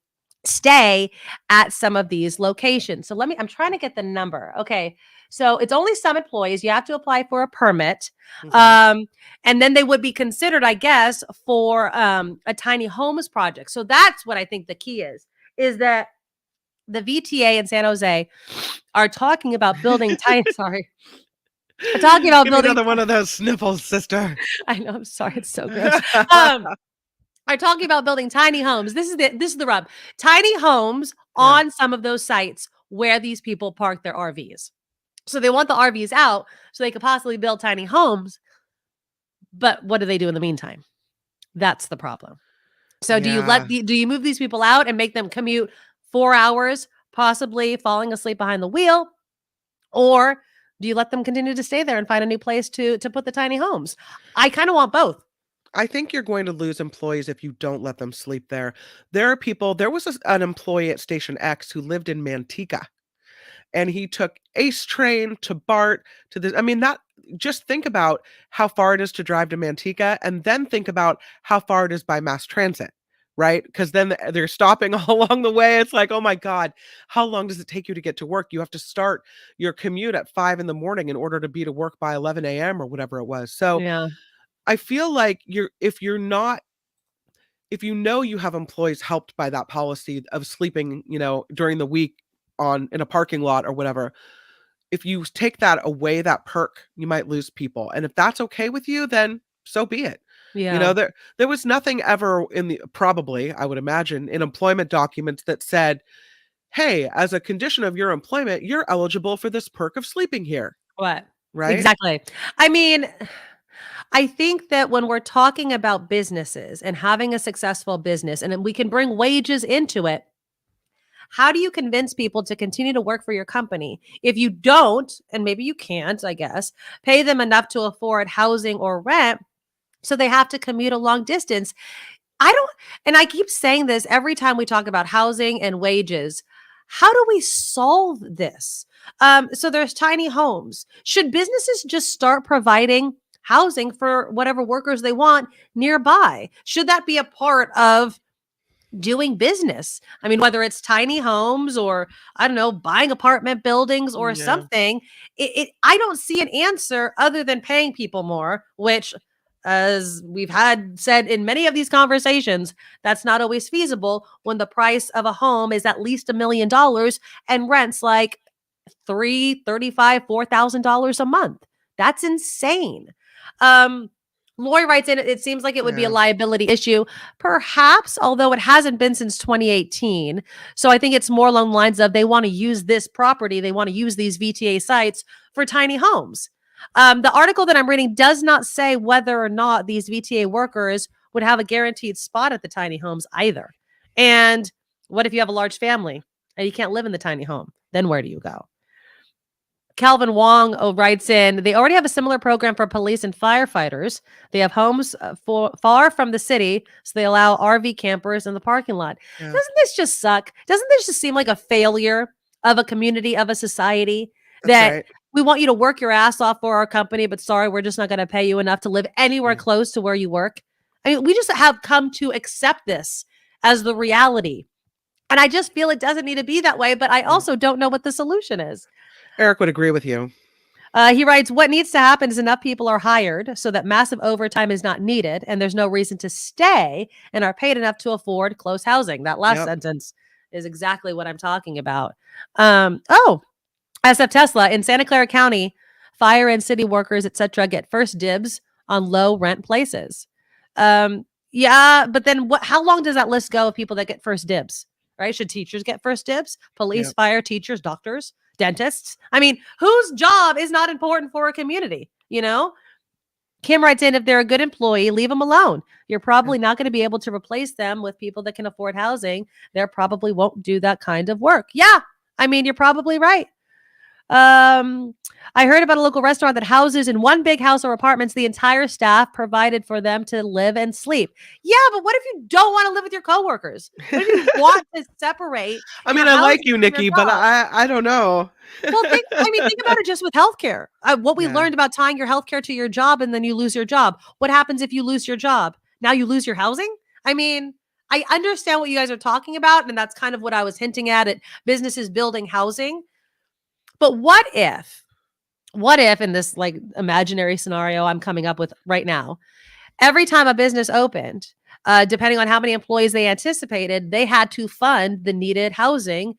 stay at some of these locations. So I'm trying to get the number. Okay. So it's only some employees. You have to apply for a permit. Mm-hmm. And then they would be considered, I guess, for a tiny homes project. So that's what I think the key is that the VTA in San Jose are talking about building tiny, sorry. Talking about Give building another one of those sniffles, sister. I know, I'm sorry, it's so gross. Are talking about building tiny homes. This is the rub. Tiny homes on some of those sites where these people park their RVs. So they want the RVs out so they could possibly build tiny homes. But what do they do in the meantime? That's the problem. So do you move these people out and make them commute 4 hours, possibly falling asleep behind the wheel? Or do you let them continue to stay there and find a new place to put the tiny homes? I kind of want both. I think you're going to lose employees if you don't let them sleep there. There was an employee at Station X who lived in Manteca, and he took Ace Train to BART to this. I mean, just think about how far it is to drive to Manteca, and then think about how far it is by mass transit, right? Because then they're stopping all along the way. It's like, oh my God, how long does it take you to get to work? You have to start your commute at 5 a.m. in order to be to work by 11 a.m. or whatever it was. So yeah. I feel like if you know you have employees helped by that policy of sleeping, during the week in a parking lot or whatever, if you take that away, that perk, you might lose people. And if that's okay with you, then so be it. Yeah. There was nothing ever probably, I would imagine, in employment documents that said, hey, as a condition of your employment, you're eligible for this perk of sleeping here. What? Right? Exactly. I mean, I think that when we're talking about businesses and having a successful business, and we can bring wages into it, how do you convince people to continue to work for your company if you don't, and maybe you can't, I guess, pay them enough to afford housing or rent, so they have to commute a long distance? And I keep saying this every time we talk about housing and wages. How do we solve this? So there's tiny homes. Should businesses just start providing housing for whatever workers they want nearby? Should that be a part of doing business? I mean, whether it's tiny homes or, I don't know, buying apartment buildings or something, I don't see an answer other than paying people more, which, as we've said in many of these conversations, that's not always feasible when the price of a home is at least $1 million and rents like $3,000, $3,500, $4,000 a month. That's insane. Lori writes in, it seems like it would be a liability issue, perhaps, although it hasn't been since 2018. So I think it's more along the lines of they want to use this property, they want to use these VTA sites for tiny homes. The article that I'm reading does not say whether or not these VTA workers would have a guaranteed spot at the tiny homes either. And what if you have a large family and you can't live in the tiny home? Then where do you go? Calvin Wong writes in, they already have a similar program for police and firefighters. They have homes far from the city, so they allow RV campers in the parking lot. Yeah. Doesn't this just suck? Doesn't this just seem like a failure of a community, of a society? That we want you to work your ass off for our company, but sorry, we're just not going to pay you enough to live anywhere close to where you work. I mean, we just have come to accept this as the reality. And I just feel it doesn't need to be that way, but I also don't know what the solution is. Eric would agree with you. He writes, what needs to happen is enough people are hired so that massive overtime is not needed and there's no reason to stay and are paid enough to afford close housing. That last sentence is exactly what I'm talking about. SF Tesla in Santa Clara County, fire and city workers, etc., get first dibs on low rent places. But then how long does that list go of people that get first dibs? Right? Should teachers get first dibs? Police, fire, teachers, doctors, dentists. I mean, whose job is not important for a community? You know? Kim writes in, if they're a good employee, leave them alone. You're probably not going to be able to replace them with people that can afford housing. They probably won't do that kind of work. Yeah. I mean, you're probably right. I heard about a local restaurant that houses in one big house or apartments the entire staff provided for them to live and sleep. Yeah, but what if you don't want to live with your coworkers? What if you want to separate? I mean, I like you, Nikki, but I don't know. Well, think about it just with healthcare. What we learned about tying your healthcare to your job and then you lose your job. What happens if you lose your job? Now you lose your housing? I mean, I understand what you guys are talking about, and that's kind of what I was hinting at businesses building housing. But what if in this like imaginary scenario I'm coming up with right now, every time a business opened, depending on how many employees they anticipated, they had to fund the needed housing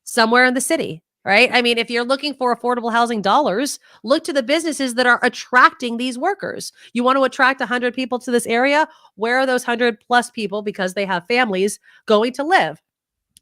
somewhere in the city, right? I mean, if you're looking for affordable housing dollars, look to the businesses that are attracting these workers. You want to attract 100 people to this area? Where are those 100 plus people, because they have families, going to live?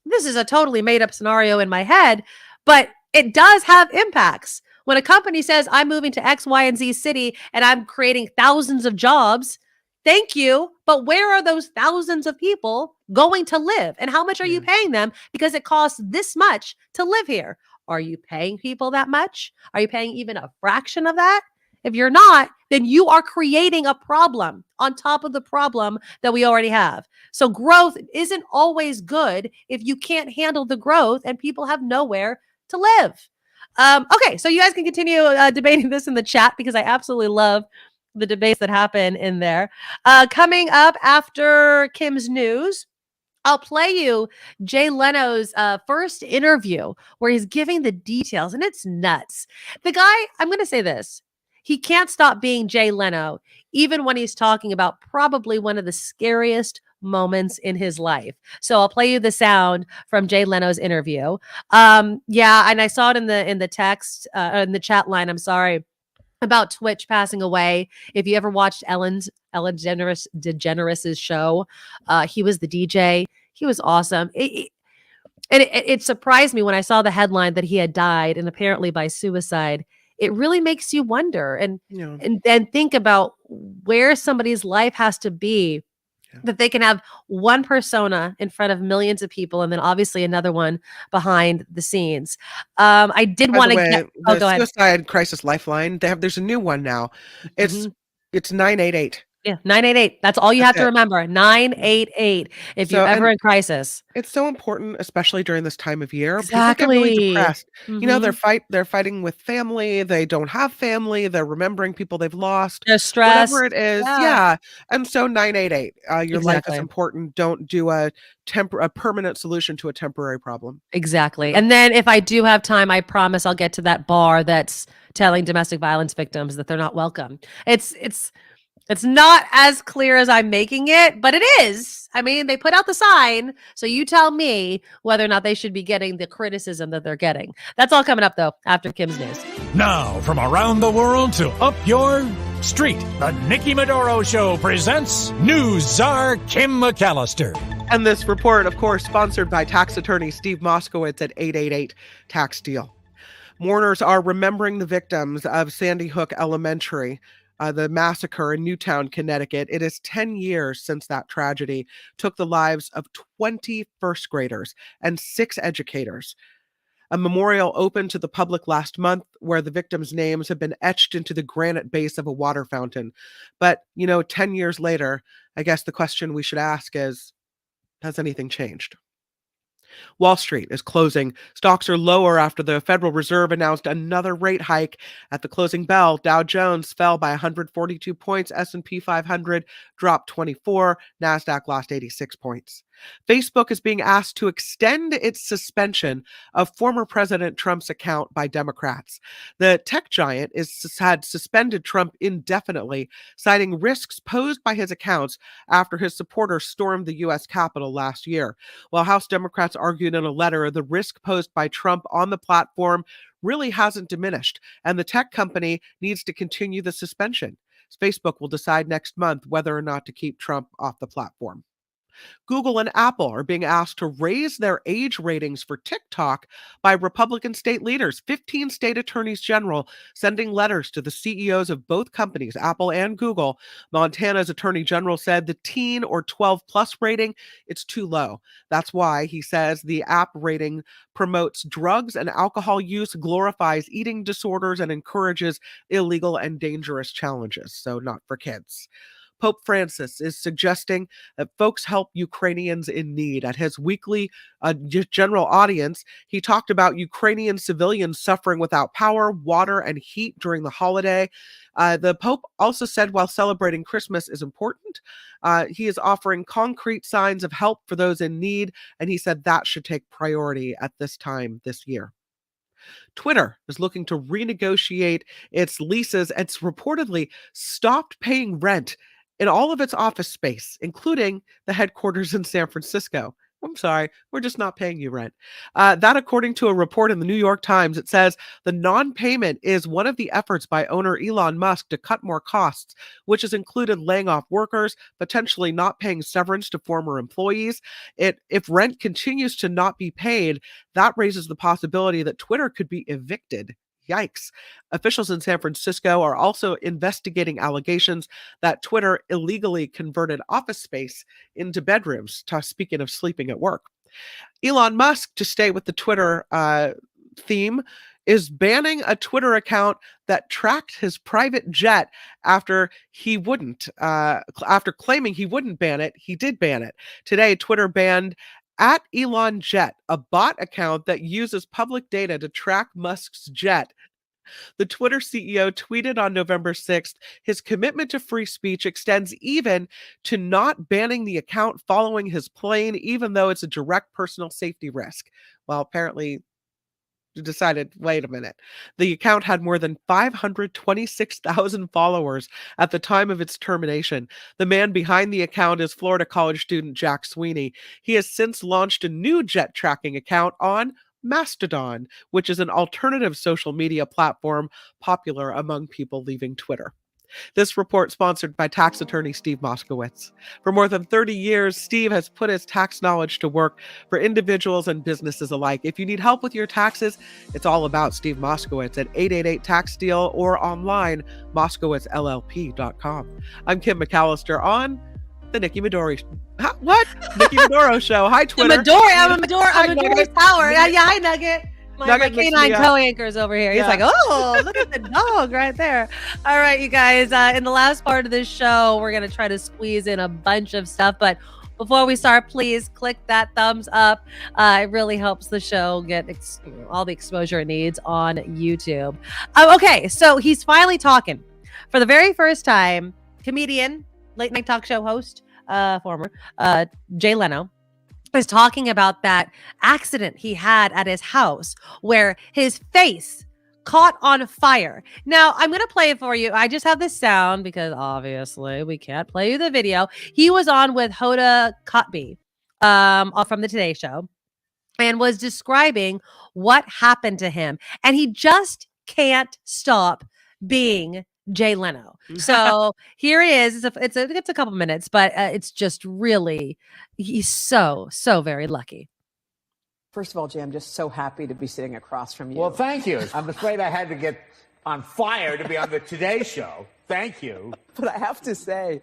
This is a totally made up scenario in my head, but it does have impacts. When a company says, I'm moving to X, Y, and Z city, and I'm creating thousands of jobs, thank you. But where are those thousands of people going to live? And how much are you paying them? Because it costs this much to live here. Are you paying people that much? Are you paying even a fraction of that? If you're not, then you are creating a problem on top of the problem that we already have. So growth isn't always good if you can't handle the growth and people have nowhere to live. Okay, so you guys can continue debating this in the chat because I absolutely love the debates that happen in there. Coming up after Kim's news, I'll play you Jay Leno's first interview where he's giving the details, and it's nuts. The guy, I'm going to say this, he can't stop being Jay Leno, even when he's talking about probably one of the scariest moments in his life. So I'll play you the sound from Jay Leno's interview. And I saw it in the text, in the chat line, I'm sorry, about Twitch passing away. If you ever watched Ellen DeGeneres' show, he was the DJ. He was awesome. It surprised me when I saw the headline that he had died, and apparently by suicide. It really makes you wonder and think about where somebody's life has to be that they can have one persona in front of millions of people and then obviously another one behind the scenes. I did want to get the go Suicide ahead. Crisis Lifeline. There's a new one now. It's 988. Yeah, 988. That's all you have to remember. 988 if you're ever in crisis. It's so important, especially during this time of year. Exactly. People get really depressed. You know, they're fighting with family. They don't have family. They're remembering people they've lost. They're stressed. Whatever it is. Yeah. And so 988. Your life is important. Don't do a permanent solution to a temporary problem. Exactly. And then if I do have time, I promise I'll get to that bar that's telling domestic violence victims that they're not welcome. It's not as clear as I'm making it, but it is. I mean, they put out the sign. So you tell me whether or not they should be getting the criticism that they're getting. That's all coming up, though, after Kim's news. Now, from around the world to up your street, the Nikki Medoro Show presents News Czar Kim McAllister. And this report, of course, sponsored by tax attorney Steve Moskowitz at 888 Tax Deal. Mourners are remembering the victims of Sandy Hook Elementary, the massacre in Newtown, Connecticut. It is 10 years since that tragedy took the lives of 20 first graders and 6 educators. A memorial opened to the public last month where the victims' names have been etched into the granite base of a water fountain. But, 10 years later, I guess the question we should ask is, has anything changed? Wall Street is closing. Stocks are lower after the Federal Reserve announced another rate hike. At the closing bell, Dow Jones fell by 142 points, S&P 500 dropped 24, NASDAQ lost 86 points. Facebook is being asked to extend its suspension of former President Trump's account by Democrats. The tech giant had suspended Trump indefinitely, citing risks posed by his accounts after his supporters stormed the U.S. Capitol last year. While House Democrats argued in a letter the risk posed by Trump on the platform really hasn't diminished, and the tech company needs to continue the suspension. Facebook will decide next month whether or not to keep Trump off the platform. Google and Apple are being asked to raise their age ratings for TikTok by Republican state leaders. 15 state attorneys general sending letters to the CEOs of both companies, Apple and Google. Montana's attorney general said the teen or 12 plus rating, it's too low. That's why he says the app rating promotes drugs and alcohol use, glorifies eating disorders, and encourages illegal and dangerous challenges. So not for kids. Pope Francis is suggesting that folks help Ukrainians in need. At his weekly general audience, he talked about Ukrainian civilians suffering without power, water, and heat during the holiday. The Pope also said while celebrating Christmas is important, he is offering concrete signs of help for those in need, and he said that should take priority at this time this year. Twitter is looking to renegotiate its leases. It's reportedly stopped paying rent in all of its office space, including the headquarters in San Francisco. I'm sorry, we're just not paying you rent. That, according to a report in the New York Times, it says the non-payment is one of the efforts by owner Elon Musk to cut more costs, which has included laying off workers, potentially not paying severance to former employees. If rent continues to not be paid, that raises the possibility that Twitter could be evicted. Yikes. Officials in San Francisco are also investigating allegations that Twitter illegally converted office space into bedrooms, speaking of sleeping at work. Elon Musk, to stay with the Twitter theme, is banning a Twitter account that tracked his private jet after claiming he wouldn't ban it. He did ban it. Today, Twitter banned @ElonJet, a bot account that uses public data to track Musk's jet. The Twitter CEO tweeted on November 6th, his commitment to free speech extends even to not banning the account following his plane, even though it's a direct personal safety risk. Well, apparently decided, wait a minute. The account had more than 526,000 followers at the time of its termination. The man behind the account is Florida college student Jack Sweeney. He has since launched a new jet tracking account on Mastodon, which is an alternative social media platform popular among people leaving Twitter. This report sponsored by tax attorney Steve Moskowitz. For more than 30 years, Steve has put his tax knowledge to work for individuals and businesses alike. If you need help with your taxes, it's all about Steve Moskowitz at 888 Tax Deal or online, moskowitzllp.com. I'm Kim McAllister on the Nikki Medoro. Nikki Medoro Show. Hi, Twitter. I'm a Medoro Power. Yeah, hi, Nugget. My canine co-anchor's over here. He's like, oh, look at the dog right there. All right, you guys. In the last part of this show, we're going to try to squeeze in a bunch of stuff. But before we start, please click that thumbs up. It really helps the show get all the exposure it needs on YouTube. Okay, so he's finally talking. For the very first time, comedian, late night talk show host, former Jay Leno, is talking about that accident he had at his house where his face caught on fire. Now, I'm going to play it for you. I just have this sound because obviously we can't play you the video. He was on with Hoda Kotb from the Today Show and was describing what happened to him. And he just can't stop being Jay Leno. So here he is. It's a couple minutes, but it's just really, he's so very lucky. First of all, Jay, I'm just so happy to be sitting across from you. Well, thank you. I'm afraid I had to get on fire to be on the Today Show. Thank you. But I have to say,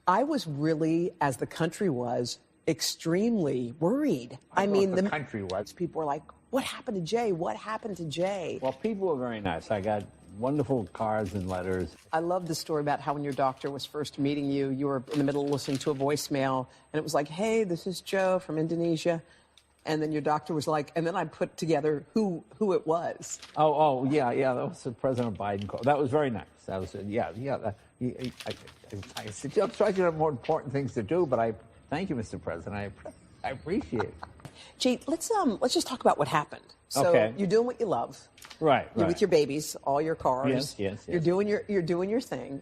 I was really, as the country was, extremely worried. I mean, the country was. People were like, what happened to Jay? What happened to Jay? Well, people were very nice. I got wonderful cards and letters. I love the story about how when your doctor was first meeting you, you were in the middle of listening to a voicemail, and it was like, hey, this is Joe from Indonesia. And then your doctor was like, and then I put together who it was. Yeah, that was the President Biden call. That was very nice. That was, I said, I'm trying to have more important things to do, but I thank you, Mr. President. I appreciate it. Gee, let's just talk about what happened. So Okay. You're doing what you love. Right. You're with your babies, all your cars. Yes. You're doing your thing.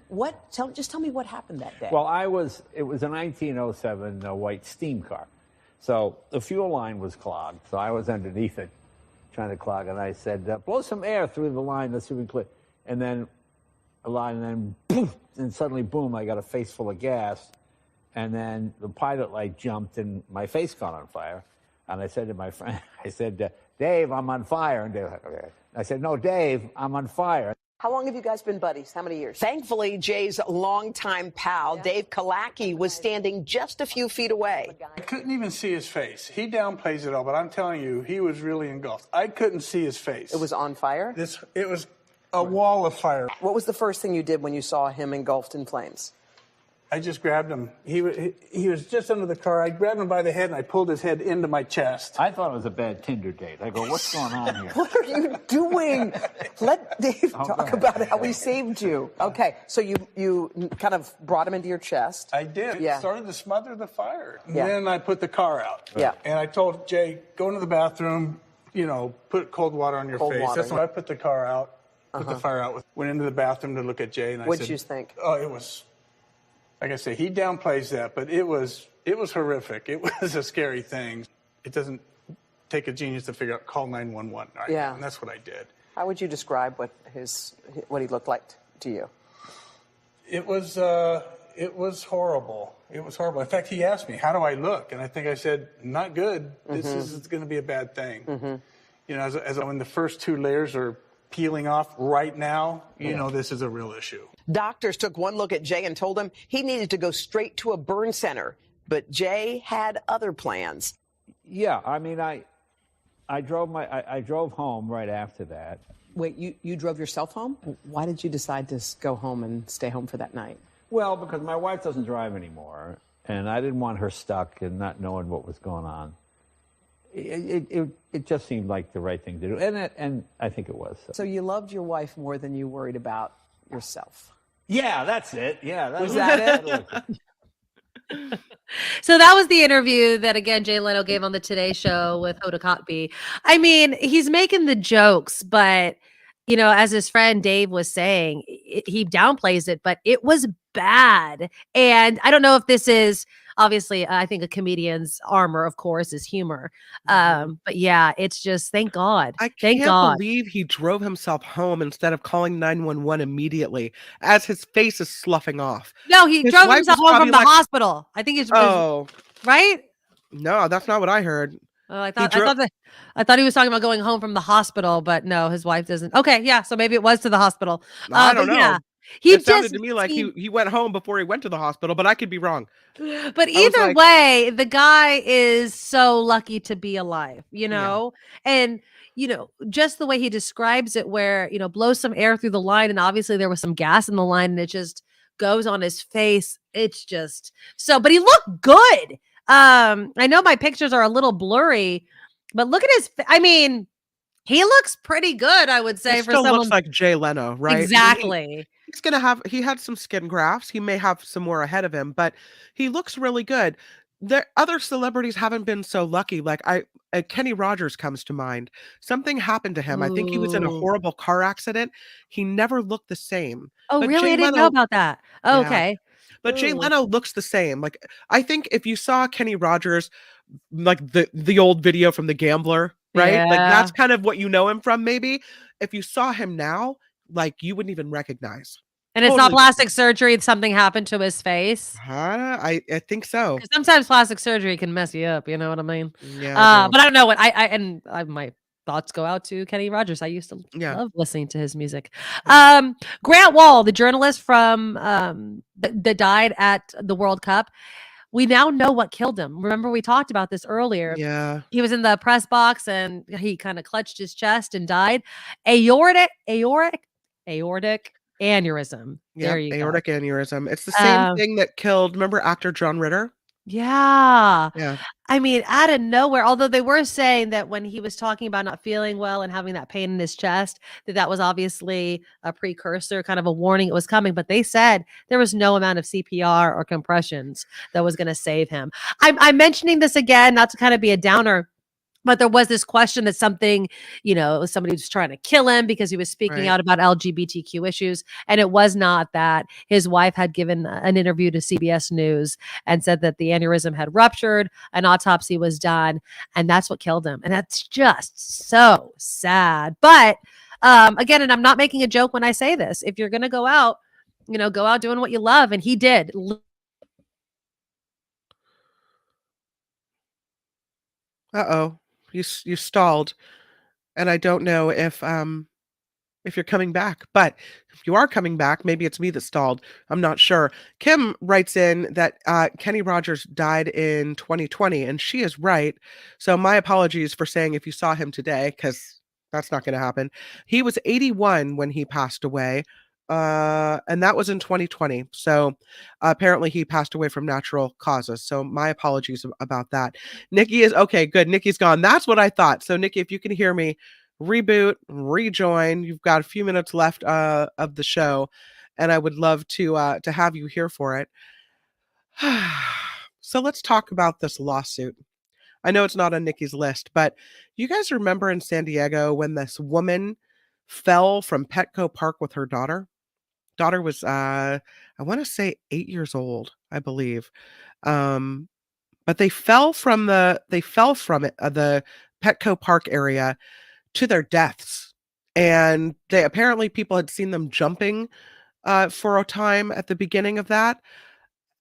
Just tell me what happened that day. Well, it was a 1907 white steam car. So the fuel line was clogged. So I was underneath it trying to clog. And I said, blow some air through the line. Let's see if we can clear. And then a line, and then boom, and suddenly, boom, I got a face full of gas. And then the pilot light jumped and my face caught on fire. And I said to my friend, Dave, I'm on fire. And Dave, okay. I said, no, Dave, I'm on fire. How long have you guys been buddies? How many years? Thankfully, Jay's longtime pal, Dave Kalaki, was standing just a few feet away. I couldn't even see his face. He downplays it all, but I'm telling you, he was really engulfed. I couldn't see his face. It was on fire? It was a wall of fire. What was the first thing you did when you saw him engulfed in flames? I just grabbed him. He was just under the car. I grabbed him by the head and I pulled his head into my chest. I thought it was a bad Tinder date. I go, what's going on here? What are you doing? Let Dave talk about how he saved you. Okay, so you kind of brought him into your chest. I did. Yeah. Started to smother the fire. Yeah. Then I put the car out. Yeah. And I told Jay, go into the bathroom, put cold water on your Cold face. water. That's when I put the car out, put the fire out. Went into the bathroom to look at Jay. And I What'd said, you think? Oh, it was... Like I say, he downplays that, but it was horrific. It was a scary thing. It doesn't take a genius to figure out, call 911. Right? Yeah. And that's what I did. How would you describe what he looked like to you? It was horrible. It was horrible. In fact, he asked me, how do I look? And I think I said, not good. This is going to be a bad thing. As when the first two layers are peeling off right now, this is a real issue. Doctors took one look at Jay and told him he needed to go straight to a burn center. But Jay had other plans. Yeah, I mean, I drove home right after that. Wait, you drove yourself home? Why did you decide to go home and stay home for that night? Well, because my wife doesn't drive anymore, and I didn't want her stuck and not knowing what was going on. It just seemed like the right thing to do, and I think it was. So you loved your wife more than you worried about yourself. Yeah, that's it. Yeah, was that it? So that was the interview that, again, Jay Leno gave on the Today Show with Hoda Kotb. I mean, he's making the jokes, but, as his friend Dave was saying, he downplays it, but it was bad. And I don't know if this is, obviously, I think a comedian's armor, of course, is humor. But yeah, it's just, thank God. I Thank can't God. believe he drove himself home instead of calling 911 immediately as his face is sloughing off. No, he His drove wife himself was home from probably the like, hospital. I think it's Oh, right. no, that's not what I heard. Oh, I thought he was talking about going home from the hospital, but no, his wife doesn't. Okay, yeah, so maybe it was to the hospital. I don't know. Yeah, It sounded to me like he went home before he went to the hospital, but I could be wrong. But either way, the guy is so lucky to be alive, and just the way he describes it, where blow some air through the line, and obviously there was some gas in the line, and it just goes on his face. It's just so, but he looked good. I know my pictures are a little blurry, but look at his. I mean, he looks pretty good, I would say. He for still someone looks like Jay Leno, right? Exactly. He had some skin grafts. He may have some more ahead of him, but he looks really good. There other celebrities haven't been so lucky. Like Kenny Rogers comes to mind. Something happened to him. I think he was in a Ooh. horrible car accident. He never looked the same. Oh, But really? Jay I didn't know Leno, about that. Oh, yeah. okay. But Jay Ooh. Leno looks the same. Like I think if you saw Kenny Rogers, like the old video from The Gambler, right? Like Yeah. that's kind of what you know him from. Maybe if you saw him now, like you wouldn't even recognize. And it's not Totally plastic surgery, something happened to his face? I think so. 'Cause sometimes plastic surgery can mess you up, you know what I mean? Yeah, I do. But I don't know what my thoughts go out to Kenny Rogers. I used to Yeah. love listening to his music. Grant Wall, the journalist from that died at the World Cup, we now know what killed him. Remember we talked about this earlier. Yeah. He was in the press box and he kind of clutched his chest and died. Aortic aneurysm. Yeah, There you go. aortic aneurysm. It's the same thing that killed, remember actor John Ritter? Yeah. Yeah. I mean, out of nowhere, although they were saying that when he was talking about not feeling well and having that pain in his chest, that was obviously a precursor, kind of a warning it was coming. But they said there was no amount of CPR or compressions that was going to save him. I'm mentioning this again, not to kind of be a downer, but there was this question that something, somebody was trying to kill him because he was speaking Right. out about LGBTQ issues. And it was not that. His wife had given an interview to CBS News and said that the aneurysm had ruptured, an autopsy was done, and that's what killed him. And that's just so sad. But again, and I'm not making a joke when I say this, if you're going to go out doing what you love. And he did. Uh-oh. You stalled. And I don't know if you're coming back, but if you are coming back, maybe it's me that stalled. I'm not sure. Kim writes in that Kenny Rogers died in 2020, and she is right. So my apologies for saying if you saw him today, because that's not going to happen. He was 81 when he passed away, and that was in 2020. So apparently he passed away from natural causes. So my apologies about that. Nikki is okay. Good. Nikki's gone. That's what I thought. So Nikki, if you can hear me, reboot, rejoin. You've got a few minutes left of the show, and I would love to have you here for it. So let's talk about this lawsuit. I know it's not on Nikki's list, but you guys remember in San Diego when this woman fell from Petco Park with her daughter? Daughter was I want to say 8 years old, I believe. But they fell from the Petco Park area to their deaths. And apparently people had seen them jumping for a time at the beginning of that.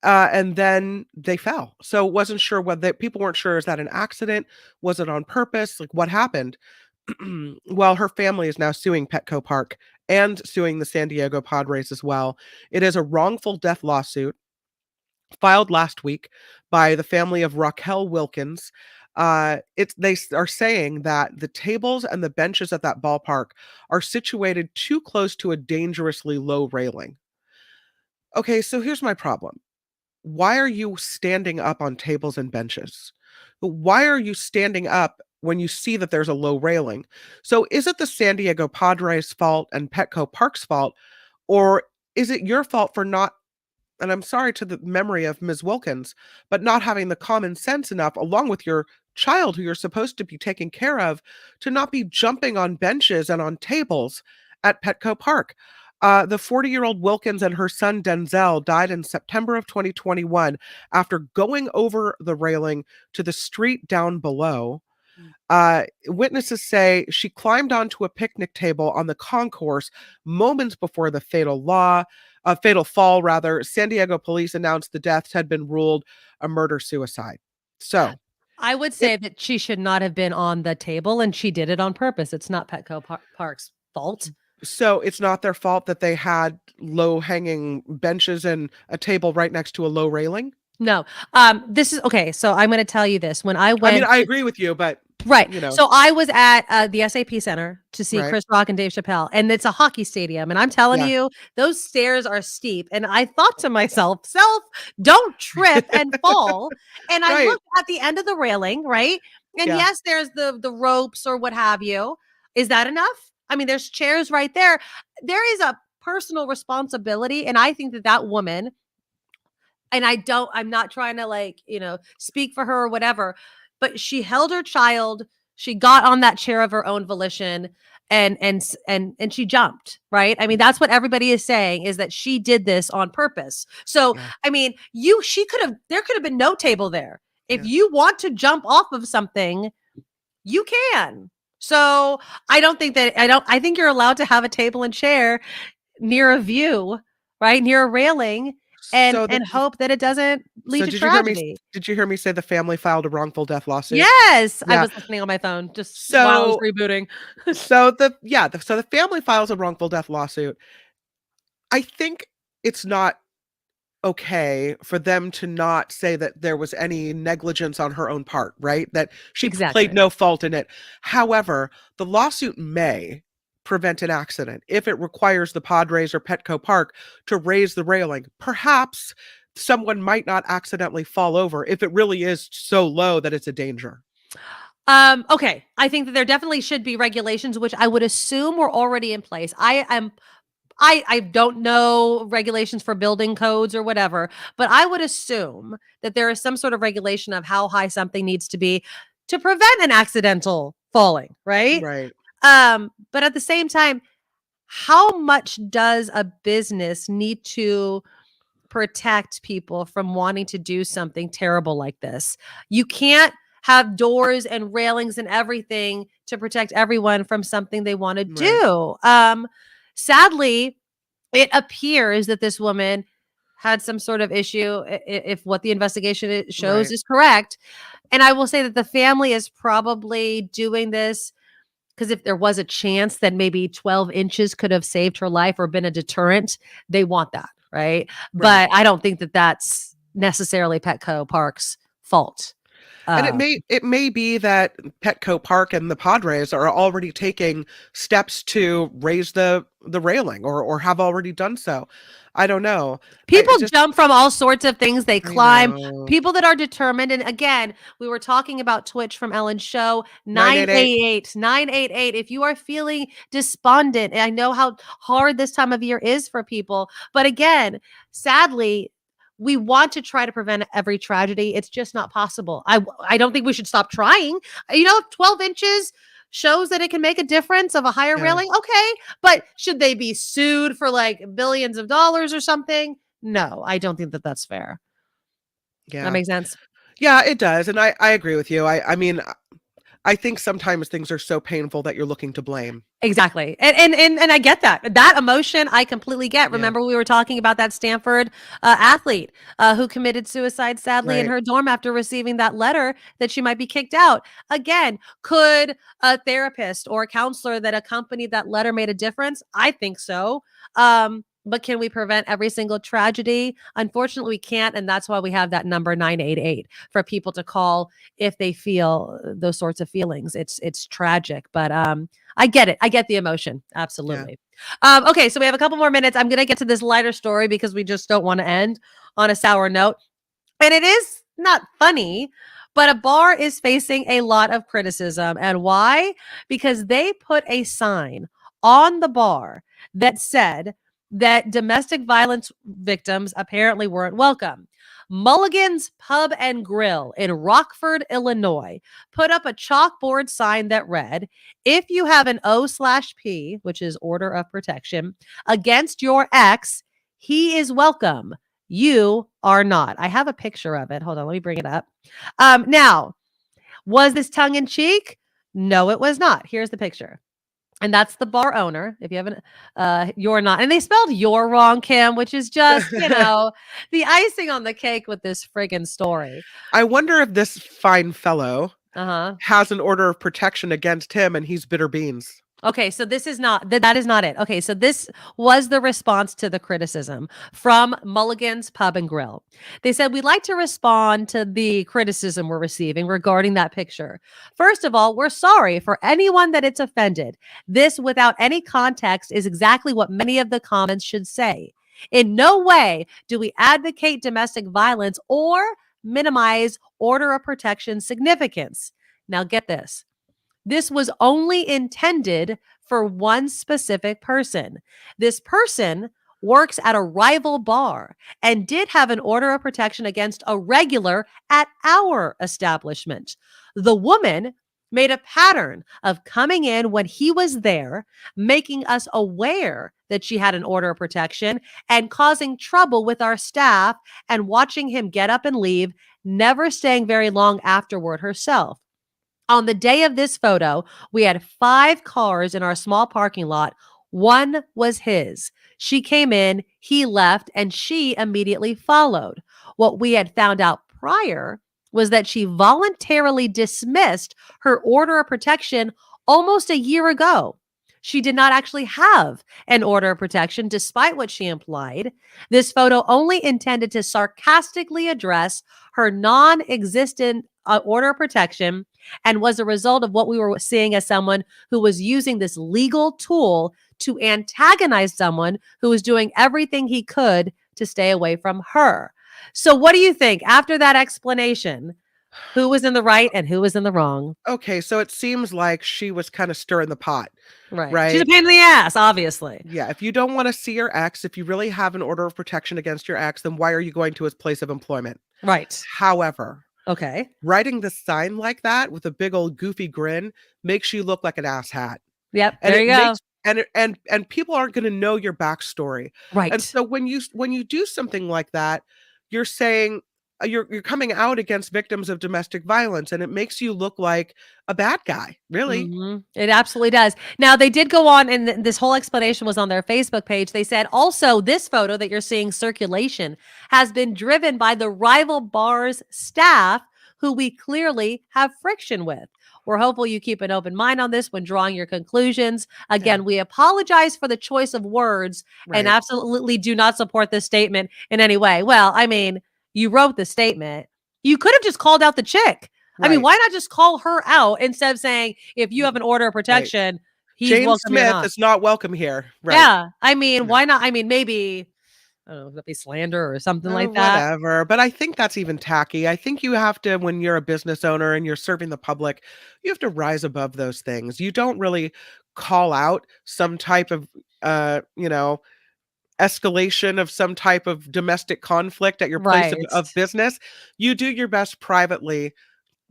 And then they fell. So wasn't sure whether people weren't sure, is that an accident? Was it on purpose? Like what happened? Well, her family is now suing Petco Park and suing the San Diego Padres as well. It is a wrongful death lawsuit filed last week by the family of Raquel Wilkins. They are saying that the tables and the benches at that ballpark are situated too close to a dangerously low railing. Okay, so here's my problem. Why are you standing up on tables and benches? Why are you standing up when you see that there's a low railing? So is it the San Diego Padres' fault and Petco Park's fault, or is it your fault for not, and I'm sorry to the memory of Ms. Wilkins, but not having the common sense enough, along with your child who you're supposed to be taking care of, to not be jumping on benches and on tables at Petco Park? The 40-year-old Wilkins and her son Denzel died in September of 2021 after going over the railing to the street down below. Witnesses say she climbed onto a picnic table on the concourse moments before the fatal fall. San Diego police announced the deaths had been ruled a murder-suicide. So I would say that she should not have been on the table, and she did it on purpose. It's not Petco Park's fault. So it's not their fault that they had low-hanging benches and a table right next to a low railing? No. This is okay. So I'm going to tell you this. When I went, I agree with you, but right. You know. So I was at the SAP Center to see Right. Chris Rock and Dave Chappelle, and it's a hockey stadium. And I'm telling Yeah. you, those stairs are steep. And I thought to myself, don't trip and fall. And I Right. looked at the end of the railing, right? And Yeah. yes, there's the ropes or what have you. Is that enough? I mean, there's chairs right there. There is a personal responsibility. And I think that woman, and I'm not trying to like, speak for her or whatever, but she held her child. She got on that chair of her own volition and she jumped, right? I mean, that's what everybody is saying, is that she did this on purpose. So, Yeah. I mean, there could have been no table there. If you want to jump off of something, you can. So I think you're allowed to have a table and chair near a view, right? Near a railing, and hope that it doesn't lead to tragedy. Did you hear me say the family filed a wrongful death lawsuit? Yes. I Yeah. was listening on my phone just while I was rebooting. So the family files a wrongful death lawsuit. I think it's not okay for them to not say that there was any negligence on her own part, right? That she played no fault in it. However, the lawsuit may prevent an accident if it requires the Padres or Petco Park to raise the railing. Perhaps someone might not accidentally fall over if it really is so low that it's a danger. Okay. I think that there definitely should be regulations, which I would assume were already in place. I don't know regulations for building codes or whatever, but I would assume that there is some sort of regulation of how high something needs to be to prevent an accidental falling, right? Right. But at the same time, how much does a business need to protect people from wanting to do something terrible like this? You can't have doors and railings and everything to protect everyone from something they want to do. Sadly, it appears that this woman had some sort of issue, if what the investigation shows is correct. And I will say that the family is probably doing this because if there was a chance that maybe 12 inches could have saved her life or been a deterrent, they want that, right? But I don't think that that's necessarily Petco Park's fault. And it may be that Petco Park and the Padres are already taking steps to raise the railing or have already done so. I don't know. People jump from all sorts of things. They climb. People that are determined. And again, we were talking about Twitch from Ellen's show, 988. If you are feeling despondent, and I know how hard this time of year is for people, but again, sadly, we want to try to prevent every tragedy. It's just not possible. I don't think we should stop trying. 12 inches shows that it can make a difference of a higher railing. Okay. But should they be sued for like billions of dollars or something? No, I don't think that that's fair. Yeah. That makes sense. Yeah, it does. And I agree with you. I mean, I think sometimes things are so painful that you're looking to blame. Exactly. And I get that emotion. I completely get. Remember, we were talking about that Stanford athlete who committed suicide, sadly, in her dorm after receiving that letter that she might be kicked out. Again, could a therapist or a counselor that accompanied that letter made a difference? I think so. But can we prevent every single tragedy? Unfortunately, we can't. And that's why we have that number 988 for people to call if they feel those sorts of feelings. It's tragic, but I get it. I get the emotion. Absolutely. Yeah. Okay, so we have a couple more minutes. I'm going to get to this lighter story because we just don't want to end on a sour note. And it is not funny, but a bar is facing a lot of criticism. And why? Because they put a sign on the bar that said that domestic violence victims apparently weren't welcome. Mulligan's Pub and Grill in Rockford, Illinois, put up a chalkboard sign that read, "If you have an O/P, which is order of protection, against your ex, he is welcome. You are not." I have a picture of it. Hold on, let me bring it up. Now, was this tongue in cheek? No, it was not. Here's the picture. And that's the bar owner. If you haven't, you're not. And they spelled "you're" wrong, Kim, which is just, the icing on the cake with this friggin' story. I wonder if this fine fellow has an order of protection against him and he's bitter beans. Okay, so this is not, that is not it. Okay, so this was the response to the criticism from Mulligan's Pub and Grill. They said, "We'd like to respond to the criticism we're receiving regarding that picture. First of all, we're sorry for anyone that it's offended. This, without any context, is exactly what many of the comments should say. In no way do we advocate domestic violence or minimize order of protection significance." Now get this. This was only intended for one specific person. This person works at a rival bar and did have an order of protection against a regular at our establishment. The woman made a pattern of coming in when he was there, making us aware that she had an order of protection and causing trouble with our staff and watching him get up and leave, never staying very long afterward herself. On the day of this photo, we had 5 cars in our small parking lot. One was his. She came in, he left, and she immediately followed. What we had found out prior was that she voluntarily dismissed her order of protection almost a year ago. She did not actually have an order of protection, despite what she implied. This photo only intended to sarcastically address her non-existent order of protection and was a result of what we were seeing as someone who was using this legal tool to antagonize someone who was doing everything he could to stay away from her. So what do you think after that explanation? Who was in the right and who was in the wrong? Okay, so it seems like she was kind of stirring the pot. Right. She's a pain in the ass, obviously. Yeah. If you don't want to see your ex, if you really have an order of protection against your ex, then why are you going to his place of employment? Right. However, okay, writing the sign like that with a big old goofy grin makes you look like an asshat. Yep. And there you go. And people aren't going to know your backstory. Right. And so when you do something like that, you're saying you're coming out against victims of domestic violence, and it makes you look like a bad guy. Really. Mm-hmm. It absolutely does. Now, they did go on, and this whole explanation was on their Facebook page. They said also this photo that you're seeing circulation has been driven by the rival bar's staff, who we clearly have friction with. We're hopeful you keep an open mind on this when drawing your conclusions. Again, we apologize for the choice of words and absolutely do not support this statement in any way. Well, I mean, you wrote the statement. You could have just called out the chick. I mean, why not just call her out instead of saying, if you have an order of protection, he's James welcome or Smith not. is not welcome here. Right. Yeah. I mean, why not? I mean, maybe, I don't know, that'd be slander or something like that. Whatever. But I think that's even tacky. I think you have to, when you're a business owner and you're serving the public, you have to rise above those things. You don't really call out some type of, escalation of some type of domestic conflict at your place of business. You do your best privately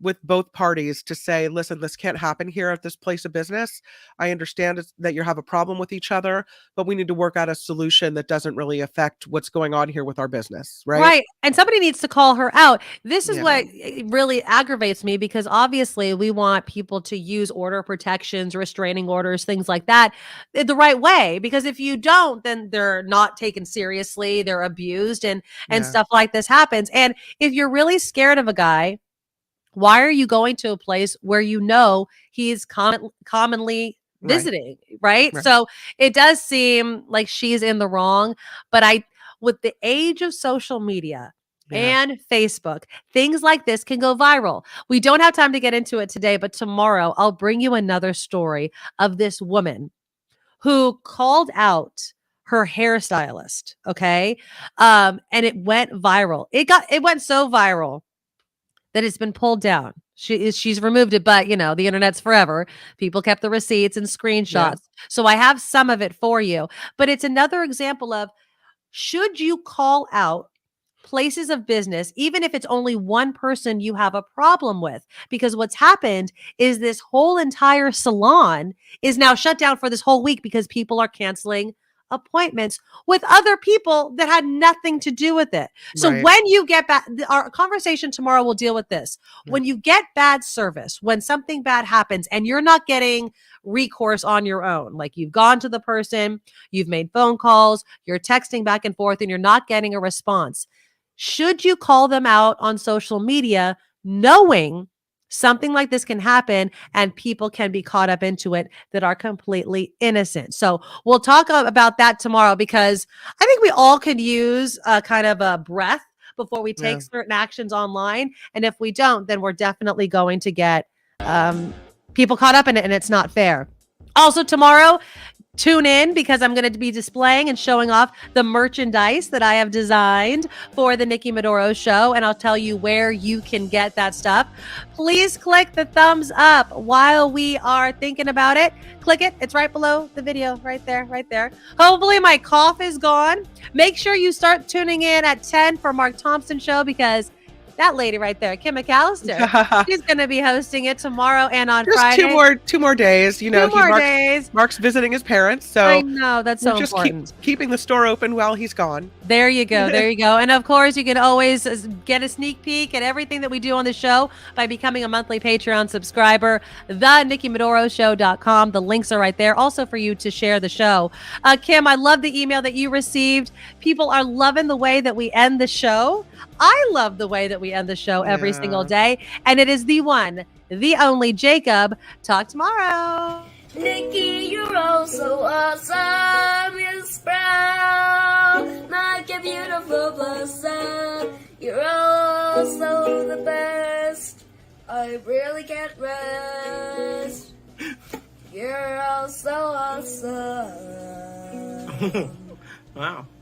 with both parties to say, listen, this can't happen here at this place of business. I understand that you have a problem with each other, but we need to work out a solution that doesn't really affect what's going on here with our business. Right. Right. And somebody needs to call her out. This is what really aggravates me, because obviously we want people to use order protections, restraining orders, things like that the right way. Because if you don't, then they're not taken seriously. They're abused and stuff like this happens. And if you're really scared of a guy, why are you going to a place where you know he's commonly visiting, right? So it does seem like she's in the wrong, but with the age of social media and Facebook, things like this can go viral. We don't have time to get into it today, but tomorrow I'll bring you another story of this woman who called out her hairstylist, okay? And it went viral. It went so viral that it's been pulled down. She's removed it, but the internet's forever. People kept the receipts and screenshots. Yeah. So I have some of it for you, but it's another example of, should you call out places of business, even if it's only one person you have a problem with? Because what's happened is this whole entire salon is now shut down for this whole week because people are canceling appointments with other people that had nothing to do with it. So when you get back, our conversation tomorrow will deal with this. When you get bad service, when something bad happens and you're not getting recourse on your own, like you've gone to the person, you've made phone calls, you're texting back and forth, and you're not getting a response, should you call them out on social media, knowing something like this can happen and people can be caught up into it that are completely innocent? So we'll talk about that tomorrow, because I think we all could use a kind of a breath before we take certain actions online. And if we don't, then we're definitely going to get people caught up in it, and it's not fair. Also tomorrow, Tune in because I'm going to be displaying and showing off the merchandise that I have designed for the Nikki Medoro Show, and I'll tell you where you can get that stuff. Please click the thumbs up while we are thinking about it. Click it. It's right below the video. Right there. Right there. Hopefully my cough is gone. Make sure you start tuning in at 10 for Mark Thompson Show because that lady right there, Kim McAllister, she's going to be hosting it tomorrow and on Just Friday. two more days. You know, days. Mark's visiting his parents, so I know that's so just important. Keeping the store open while he's gone. There you go. There you go. And of course, you can always get a sneak peek at everything that we do on the show by becoming a monthly Patreon subscriber. TheNikkiMedoroShow.com. The links are right there. Also for you to share the show. Kim, I love the email that you received. People are loving the way that we end the show. I love the way that we end the show every single day. And it is the one, the only Jacob. Talk tomorrow. Nikki, you're all so awesome. You're proud, like a beautiful blossom. You're also the best. I really can't rest. You're all so awesome. Wow.